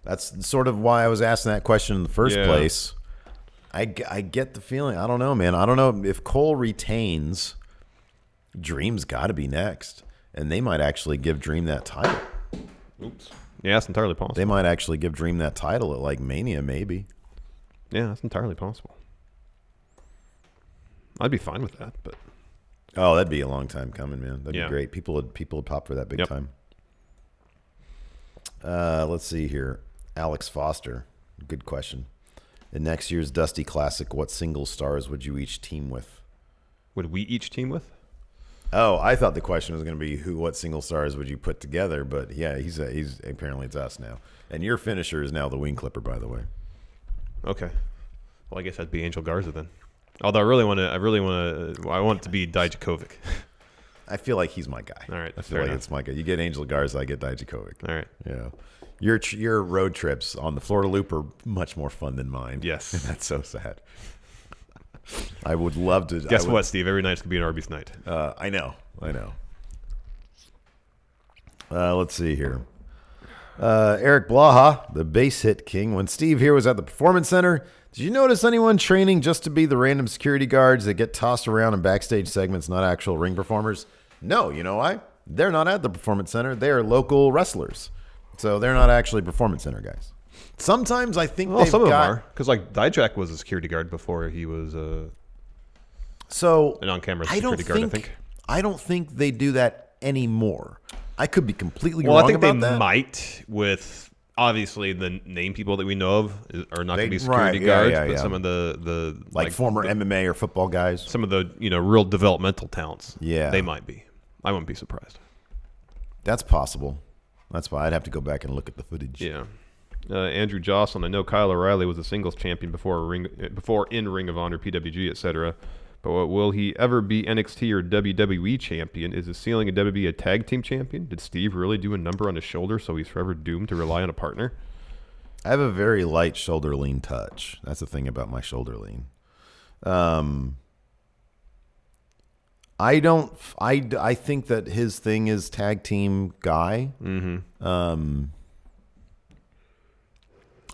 That's sort of why I was asking that question in the first place. I get the feeling. I don't know, man. I don't know if Cole retains. Dream's got to be next, and they might actually give Dream that title. Oops. Yeah, that's entirely possible. They might actually give Dream that title at like Mania, maybe. Yeah, that's entirely possible. I'd be fine with that, but that'd be a long time coming, man. That'd be great. People would pop for that big time. Let's see here. Alex Foster, good question. In next year's Dusty Classic, what single stars would you each team with? Would we each team with? Oh, I thought the question was going to be what single stars would you put together? But yeah, he's apparently it's us now. And your finisher is now the Wing Clipper, by the way. Okay. Well, I guess that'd be Angel Garza then. Although I want it to be Dijakovic. I feel like he's my guy. All right. I feel like it's my guy. You get Angel Garza, I get Dijakovic. All right. Yeah. Your road trips on the Florida Loop are much more fun than mine. Yes. That's so sad. I would love to. Guess what, Steve? Every night's going to be an Arby's night. I know. Let's see here. Eric Blaha, the base hit king. When Steve here was at the Performance Center, did you notice anyone training just to be the random security guards that get tossed around in backstage segments, not actual ring performers? No, you know why? They're not at the Performance Center. They are local wrestlers. So they're not actually Performance Center guys. Sometimes I think some of them are. Because like Dijak was a security guard before he was an on-camera security guard, I think. I don't think they do that anymore. I could be completely wrong about that. Well, I think they might with, obviously, the name people that we know of are not going to be security guards, but some of the like former MMA or football guys. Some of the real developmental talents. Yeah. They might be. I wouldn't be surprised. That's possible. That's why I'd have to go back and look at the footage. Yeah. Andrew Jocelyn, I know Kyle O'Reilly was a singles champion before in Ring of Honor, PWG, etc. But will he ever be NXT or WWE champion? Is his ceiling in WWE a tag team champion? Did Steve really do a number on his shoulder so he's forever doomed to rely on a partner? I have a very light shoulder lean touch. That's the thing about my shoulder lean. I think that his thing is tag team guy. Mm-hmm.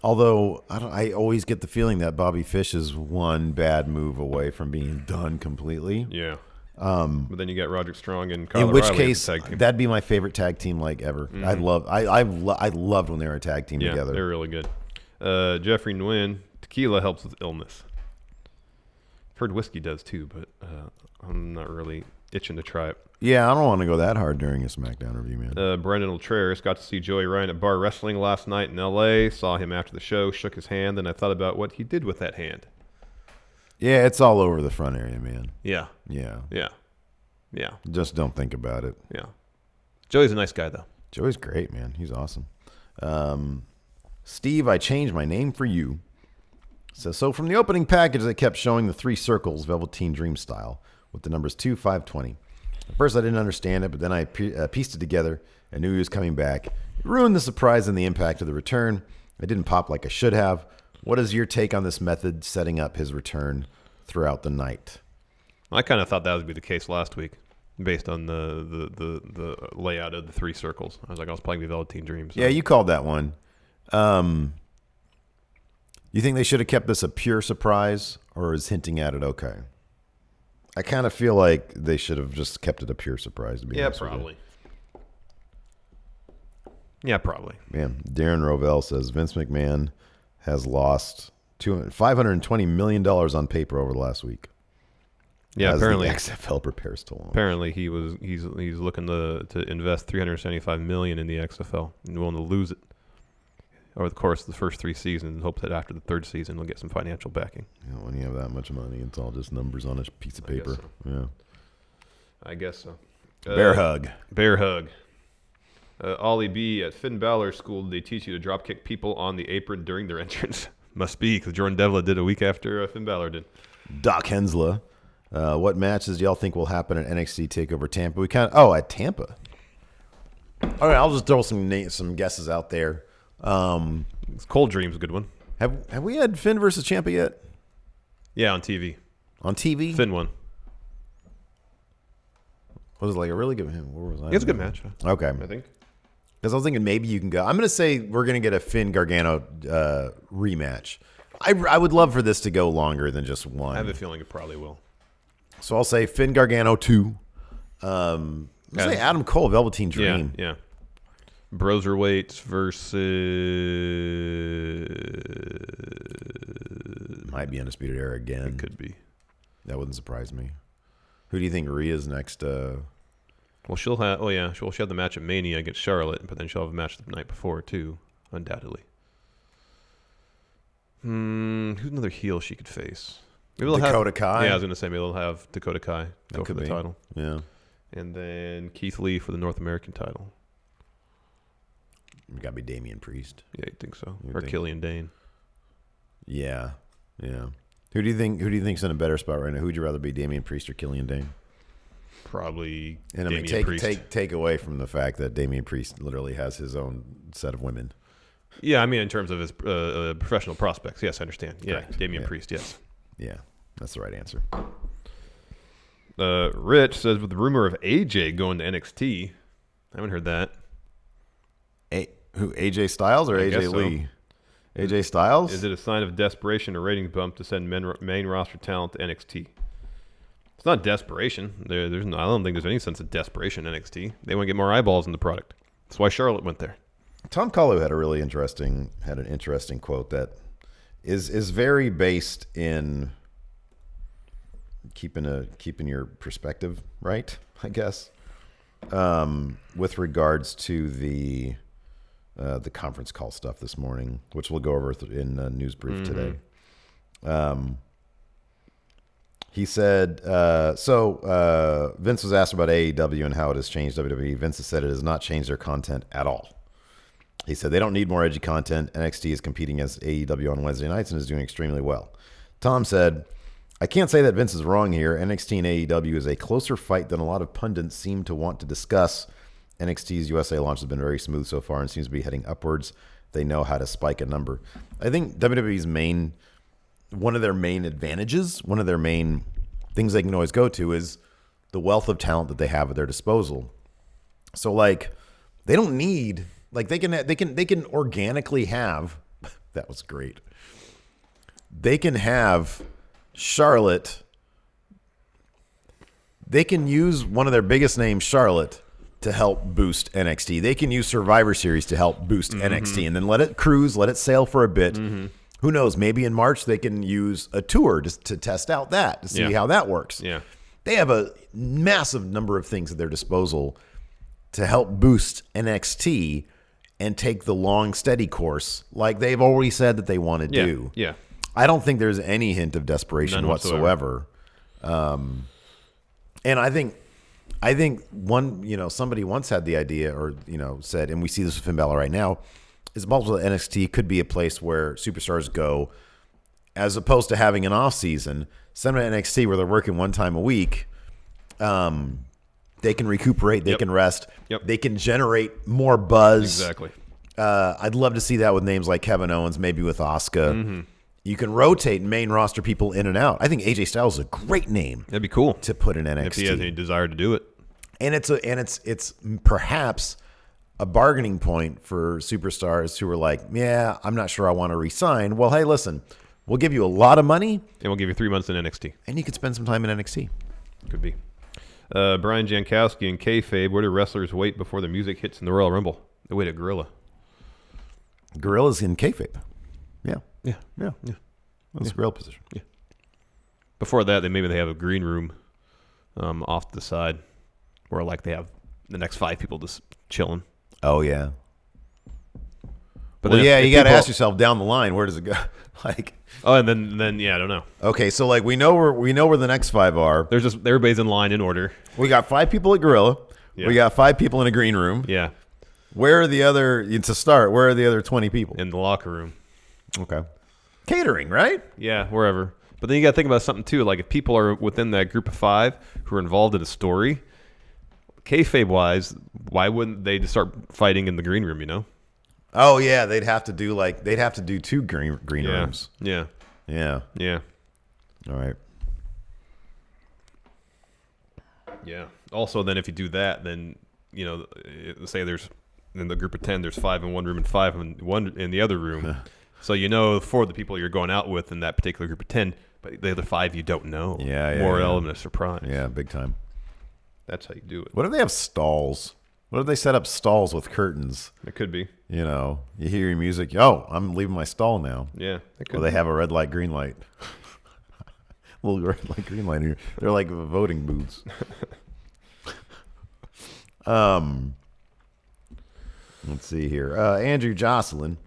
Although I always get the feeling that Bobby Fish is one bad move away from being done completely. Yeah. But then you got Roderick Strong and Kyle in which O'Reilly case tag team. That'd be my favorite tag team like ever. Mm-hmm. I loved when they were a tag team together. They're really good. Jeffrey Nguyen, tequila helps with illness. I've heard whiskey does too, but I'm not really itching to try it. Yeah, I don't want to go that hard during a Smackdown review, man. Brendan Ultreris got to see Joey Ryan at Bar Wrestling last night in L.A., saw him after the show, shook his hand, and I thought about what he did with that hand. Yeah, it's all over the front area, man. Yeah. Yeah. Yeah. Just don't think about it. Yeah. Joey's a nice guy, though. Joey's great, man. He's awesome. Steve, I changed my name for you. So from the opening package, they kept showing the 3 circles, Velveteen Dream style, with the numbers 2, 5, 20. At first, I didn't understand it, but then I pieced it together and knew he was coming back. It ruined the surprise and the impact of the return. I didn't pop like I should have. What is your take on this method setting up his return throughout the night? I kind of thought that would be the case last week, based on the layout of the 3 circles. I was like, I was playing the Velveteen Dream. So. Yeah, you called that one. You think they should have kept this a pure surprise, or is hinting at it okay? I kind of feel like they should have just kept it a pure surprise. To be honest probably. Yeah, probably. Man, Darren Rovell says Vince McMahon has lost $520 million on paper over the last week. Yeah, apparently the XFL prepares to launch. Apparently, he's looking to invest $375 million in the XFL and willing to lose it over the course of the first 3 seasons and hope that after the 3rd season he'll get some financial backing. Yeah, when you have that much money, it's all just numbers on a piece of paper. Yeah, I guess so. Bear hug. Ollie B, at Finn Balor School, did they teach you to drop kick people on the apron during their entrance? Must be, because Jordan Devlin did a week after Finn Balor did. Doc Hensla, what matches do y'all think will happen at NXT TakeOver Tampa? At Tampa. All right, I'll just throw some guesses out there. Cold Dream's a good one. Have we had Finn versus Ciampa yet? Yeah, on TV. On TV? Finn won. Was it like a really good? Where was I? It was a good match. Okay, I think. Because I was thinking maybe you can go. I'm going to say we're going to get a Finn Gargano rematch. I would love for this to go longer than just one. I have a feeling it probably will. So I'll say Finn Gargano 2. I'll say Adam Cole, Velveteen Dream. Yeah. Broserweights versus might be Undisputed Era again. It could be. That wouldn't surprise me. Who do you think Rhea's next? Well, she'll have the match at Mania against Charlotte, but then she'll have a match the night before too, undoubtedly. Who's another heel she could face? Maybe Dakota Kai. Yeah, I was gonna say maybe they'll have Dakota Kai go for the title. Yeah, and then Keith Lee for the North American title. It gotta be Damian Priest. Yeah, you think so? Or Killian Dane. Yeah. Who do you think's in a better spot right now? Who would you rather be, Damian Priest or Killian Dane? Probably. And Damian Priest. Take away from the fact that Damian Priest literally has his own set of women. Yeah, I mean in terms of his professional prospects. Yes, I understand. Yeah, Correct. Damian Priest. Yes. Yeah, that's the right answer. Rich says with the rumor of AJ going to NXT, I haven't heard that. Who, AJ Styles or AJ Lee? So. AJ Styles? Is it a sign of desperation or ratings bump to send main roster talent to NXT? It's not desperation. I don't think there's any sense of desperation in NXT. They want to get more eyeballs in the product. That's why Charlotte went there. Tom Kalu had an interesting quote that is very based in keeping your perspective right, I guess. With regards to the conference call stuff this morning, which we'll go over in news brief today. He said, Vince was asked about AEW and how it has changed WWE. Vince has said it has not changed their content at all. He said they don't need more edgy content. NXT is competing as AEW on Wednesday nights and is doing extremely well. Tom said, I can't say that Vince is wrong here. NXT and AEW is a closer fight than a lot of pundits seem to want to discuss. NXT's USA launch has been very smooth so far and seems to be heading upwards. They know how to spike a number. I think WWE's one of their main advantages, one of their main things they can always go to is the wealth of talent that they have at their disposal. So like they don't need, like they can organically have, that was great. They can have Charlotte. They can use one of their biggest names, Charlotte, to help boost NXT. They can use Survivor Series to help boost NXT and then let it cruise, let it sail for a bit. Who knows? Maybe in March they can use a tour just to test out that, to see how that works. Yeah. They have a massive number of things at their disposal to help boost NXT and take the long, steady course like they've already said that they want to do. Yeah. I don't think there's any hint of desperation whatsoever. And I think somebody once had the idea or, said, and we see this with Finn Balor right now, is possible that NXT could be a place where superstars go as opposed to having an off season, send them to NXT where they're working one time a week. They can recuperate. They can rest. They can generate more buzz. Exactly. I'd love to see that with names like Kevin Owens, maybe with Asuka. You can rotate main roster people in and out. I think AJ Styles is a great name. That'd be cool to put in NXT if he has any desire to do it. And it's perhaps a bargaining point for superstars who are like, yeah, I'm not sure I want to resign. Well, hey, listen, we'll give you a lot of money, and we'll give you 3 months in NXT, and you could spend some time in NXT. Could be. Brian Jankowski and kayfabe. Where do wrestlers wait before the music hits in the Royal Rumble? They wait at Gorilla. Gorilla's in kayfabe. Yeah. That's a Gorilla position. Yeah. Before that, they have a green room off to the side where like they have the next 5 people just chilling. Oh yeah. But you got to ask yourself down the line, where does it go? And then I don't know. Okay, so like we know where the next 5 are. There's just everybody's in line in order. We got 5 people at Gorilla. Yeah. We got 5 people in a green room. Yeah. Where are the other 20 people? In the locker room. Okay. Catering, right? Yeah, wherever. But then you got to think about something too. Like if people are within that group of 5 who are involved in a story, kayfabe wise, why wouldn't they just start fighting in the green room? Oh yeah, they'd have to do 2 green rooms. Yeah. All right. Yeah. Also, then if you do that, then say there's in the group of 10, there's 5 in one room and 5 in the other room. So for the people you're going out with in that particular group of 10, but the other 5 you don't know. More element of surprise. Yeah, big time. That's how you do it. What if they have stalls? What if they set up stalls with curtains? It could be. You hear your music. Oh, I'm leaving my stall now. Yeah. Or they have a red light, green light. Little red light, green light here. They're like voting booths. Let's see here. Andrew Jocelyn.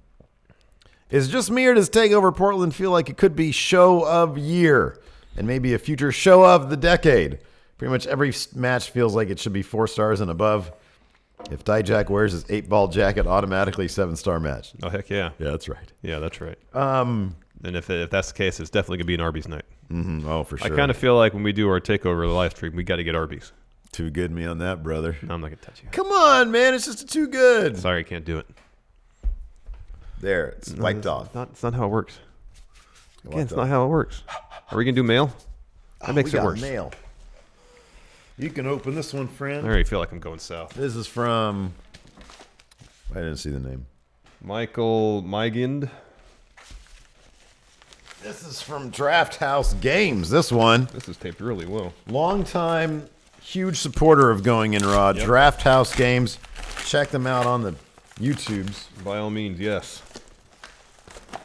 Is it just me or does Takeover Portland feel like it could be show of year and maybe a future show of the decade? Pretty much every match feels like it should be 4 stars and above. If Dijak wears his 8-ball jacket, automatically 7-star match. Oh, heck yeah. Yeah, that's right. Yeah, that's right. And if that's the case, it's definitely going to be an Arby's night. Mm-hmm. Oh, for sure. I kind of feel like when we do our Takeover live stream, we got to get Arby's. Too good me on that, brother. No, I'm not going to touch you. Come on, man. It's just too good. Sorry, I can't do it. There, it's wiped off. It's not how it works. Again, it's not how it works. Are we going to do mail? That makes it worse. Mail. You can open this one, friend. I already feel like I'm going south. This is from... I didn't see the name. Michael Mygand. This is from Draft House Games, this one. This is taped really well. Long-time, huge supporter of Going In Raw. Yep. Draft House Games. Check them out on the YouTubes. By all means, yes.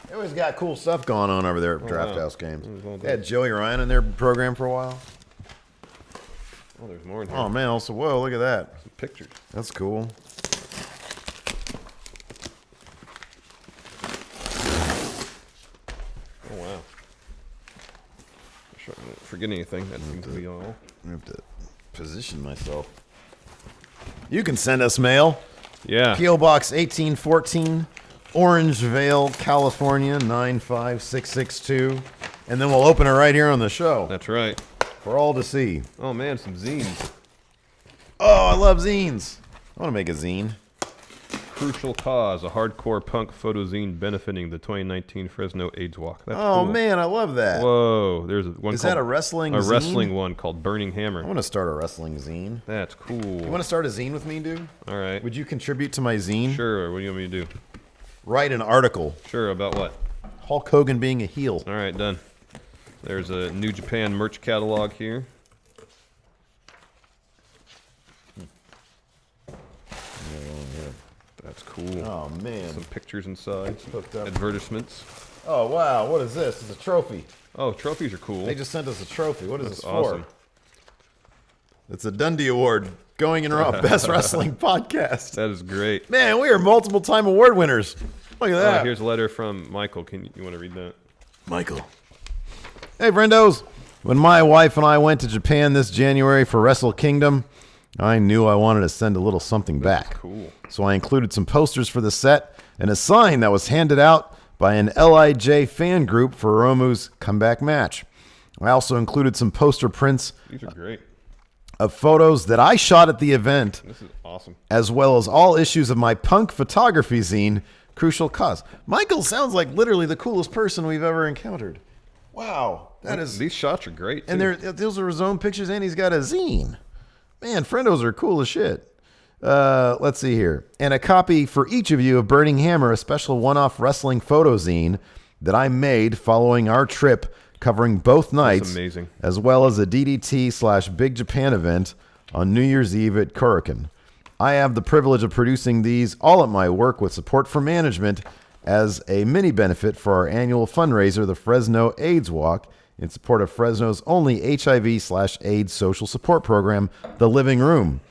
They always got cool stuff going on over there at Draft House Games. They had Joey Ryan in their program for a while. Oh, there's more in here. Oh, man. Also, whoa, look at that. Some pictures. That's cool. Oh, wow. Sure, I don't forget anything. That seems to be all. I have to position myself. You can send us mail. Yeah. P.O. Box 1814, Orangevale, California 95662. And then we'll open it right here on the show That's right. for all to see. Oh, man, some zines. Oh, I love zines. I want to make a zine. Crucial Cause, a hardcore punk photo zine benefiting the 2019 Fresno AIDS Walk. That's Oh, cool. man, I love that. Whoa. There's one Is called, that a wrestling a zine? wrestling one called Burning Hammer. I want to start a wrestling zine. That's cool. You want to start a zine with me, dude? All right. Would you contribute to my zine? Sure. What do you want me to do? Write an article. Sure. About what? Hulk Hogan being a heel. All right. Done. There's a New Japan merch catalog here. That's cool. Oh, man. Some pictures inside. Hooked up. Advertisements. Oh, wow. What is this? It's a trophy. Oh, trophies are cool. They just sent us a trophy. What is That's this for? awesome. It's a Dundee Award. Going in Raw Best Wrestling Podcast. That is great. Man, we are multiple-time award winners. Look at that. Here's a letter from Michael. You want to read that? Michael. Hey, friendos. When my wife and I went to Japan this January for Wrestle Kingdom, I knew I wanted to send a little something back. Cool. So I included some posters for the set and a sign that was handed out by an LIJ fan group for Hiromu's comeback match. I also included some poster prints These are great. of photos that I shot at the event, This is awesome. as well as all issues of my punk photography zine, Crucial Cause. Michael sounds like literally the coolest person we've ever encountered. Wow. That is... These shots are great, too. And those are his own pictures, and he's got a zine. Man, friendos are cool as shit. Let's see here. And a copy for each of you of Burning Hammer, a special one-off wrestling photo zine that I made following our trip covering both nights. amazing. As well as a DDT/Big Japan event on New Year's Eve at Korakuen. I have the privilege of producing these all at my work with support from management as a mini benefit for our annual fundraiser, the Fresno AIDS Walk, in support of Fresno's only HIV/AIDS social support program, The Living Room.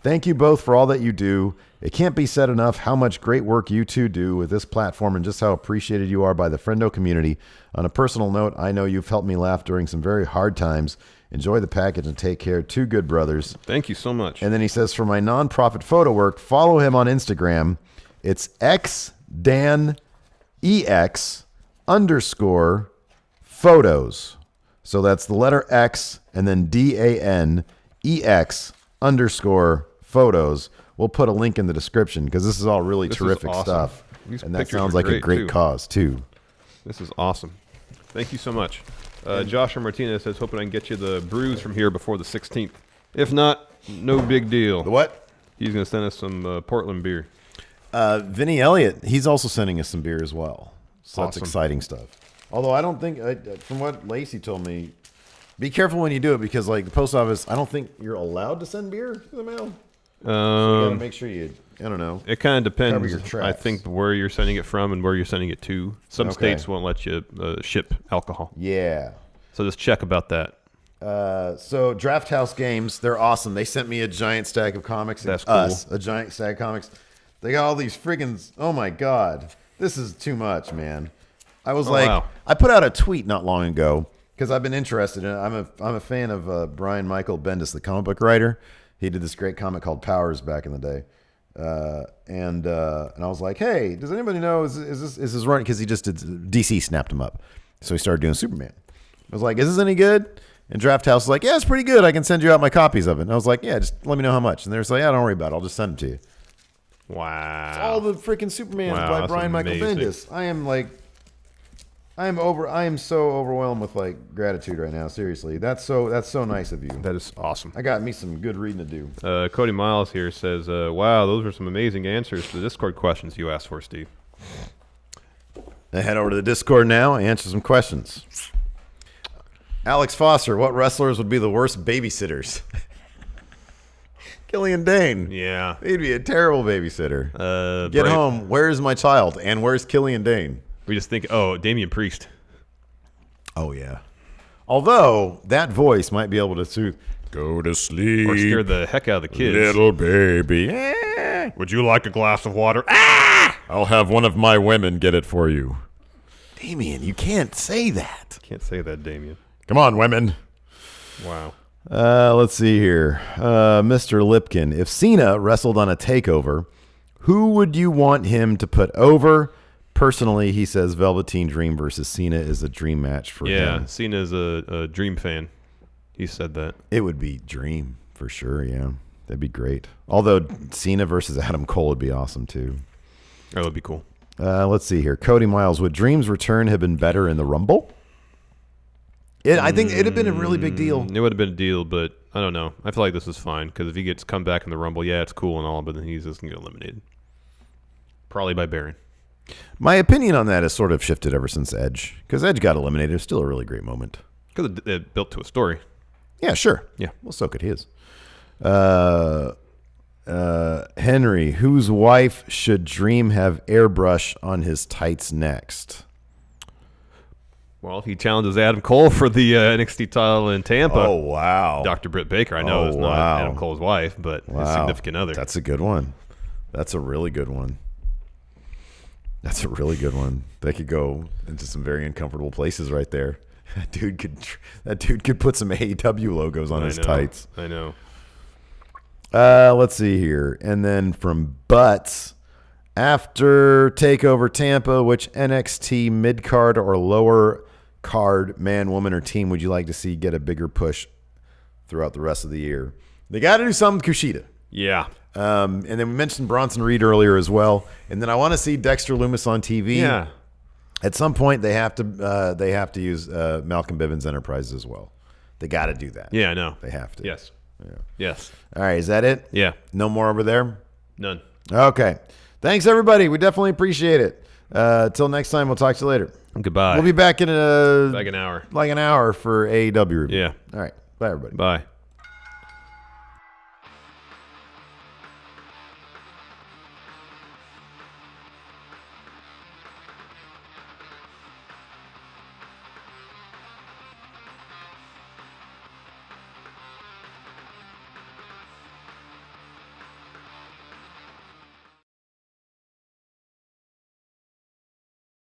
Thank you both for all that you do. It can't be said enough how much great work you two do with this platform and just how appreciated you are by the Friendo community. On a personal note, I know you've helped me laugh during some very hard times. Enjoy the package and take care. Two good brothers. Thank you so much. And then he says, for my nonprofit photo work, follow him on Instagram. It's xdanex_photos. So that's the letter X and then DANEX_photos. We'll put a link in the description because this is all really terrific awesome. stuff. These And that pictures sounds are like a great, great too. cause, too. This is awesome. Thank you so much. Josh Martinez says, hoping I can get you the brews from here before the 16th. If not, no big deal. The what? He's going to send us some Portland beer. Vinny Elliott, he's also sending us some beer as well. So that's Awesome. exciting stuff. Although I don't think, from what Lacey told me, be careful when you do it because, like, the post office, I don't think you're allowed to send beer to the mail. So you gotta make sure you, I don't know. It kind of Cover depends. your tracks. I think where you're sending it from and where you're sending it to. Some Okay. states won't let you ship alcohol. Yeah. So just check about that. So Draft House Games, they're awesome. They sent me a giant stack of comics. That's a giant stack of comics. They got all these friggin', oh my God. This is too much, man. I was wow. I put out a tweet not long ago because I've been interested in it. I'm a fan of Brian Michael Bendis, the comic book writer. He did this great comic called Powers back in the day. And I was like, hey, does anybody know, is this running? Because he just did, DC snapped him up. So he started doing Superman. I was like, is this any good? And Draft House was like, yeah, it's pretty good. I can send you out my copies of it. And I was like, yeah, just let me know how much. And they were like, yeah, don't worry about it. I'll just send them to you. Wow. All the freaking Supermans Wow, by that's Brian Michael amazing. Bendis. I am so overwhelmed with like gratitude right now. Seriously, that's so nice of you. That is awesome. I got me some good reading to do. Cody Miles here says, wow, those were some amazing answers to the Discord questions you asked for, Steve. I head over to the Discord now and answer some questions. Alex Foster, what wrestlers would be the worst babysitters? Killian Dane. Yeah. He'd be a terrible babysitter. Get Brian- home. Where's my child? And where's Killian Dane? We just think, oh, Damian Priest. Oh, yeah. Although, that voice might be able to soothe. Go to sleep. Or scare the heck out of the kids. Little baby. Would you like a glass of water? Ah! I'll have one of my women get it for you. Damien, you can't say that. Can't say that, Damian. Come on, women. Wow. Let's see here. Mr. Lipkin. If Cena wrestled on a takeover, Who would you want him to put over? Personally, he says Velveteen Dream versus Cena is a dream match for him. Yeah, Cena's a Dream fan. He said that. It would be Dream for sure, yeah. That'd be great. Although Cena versus Adam Cole would be awesome too. That would be cool. Let's see here. Cody Miles, would Dream's return have been better in the Rumble? I think it'd have been a really big deal. It would have been a deal, but I don't know. I feel like this is fine because if he gets come back in the Rumble, yeah, it's cool and all, but then he's just going to get eliminated. Probably by Baron. My opinion on that has sort of shifted ever since Edge, because Edge got eliminated. It's still a really great moment. Because it built to a story. Yeah, sure. Yeah. Well, so could his. Henry, whose wife should Dream have airbrush on his tights next? Well, if he challenges Adam Cole for the NXT title in Tampa. Oh, wow. Dr. Britt Baker, I know it's not Adam Cole's wife, but his significant other. That's a good one. That's a really good one. That's a really good one. They could go into some very uncomfortable places right there. That dude could put some AEW logos on his tights. I know. Let's see here. And then from Butts, after TakeOver Tampa, which NXT mid-card or lower card man, woman, or team would you like to see get a bigger push throughout the rest of the year? They got to do something with Kushida. Yeah. And then we mentioned Bronson Reed earlier as well. And then I want to see Dexter Lumis on TV. Yeah. At some point, they have to use Malcolm Bivens Enterprises as well. They got to do that. Yeah, I know. They have to. Yes. Yeah. Yes. All right. Is that it? Yeah. No more over there? None. Okay. Thanks, everybody. We definitely appreciate it. Till next time, we'll talk to you later. Goodbye. We'll be back in like an hour. Like an hour for AEW review. Yeah. All right. Bye, everybody. Bye.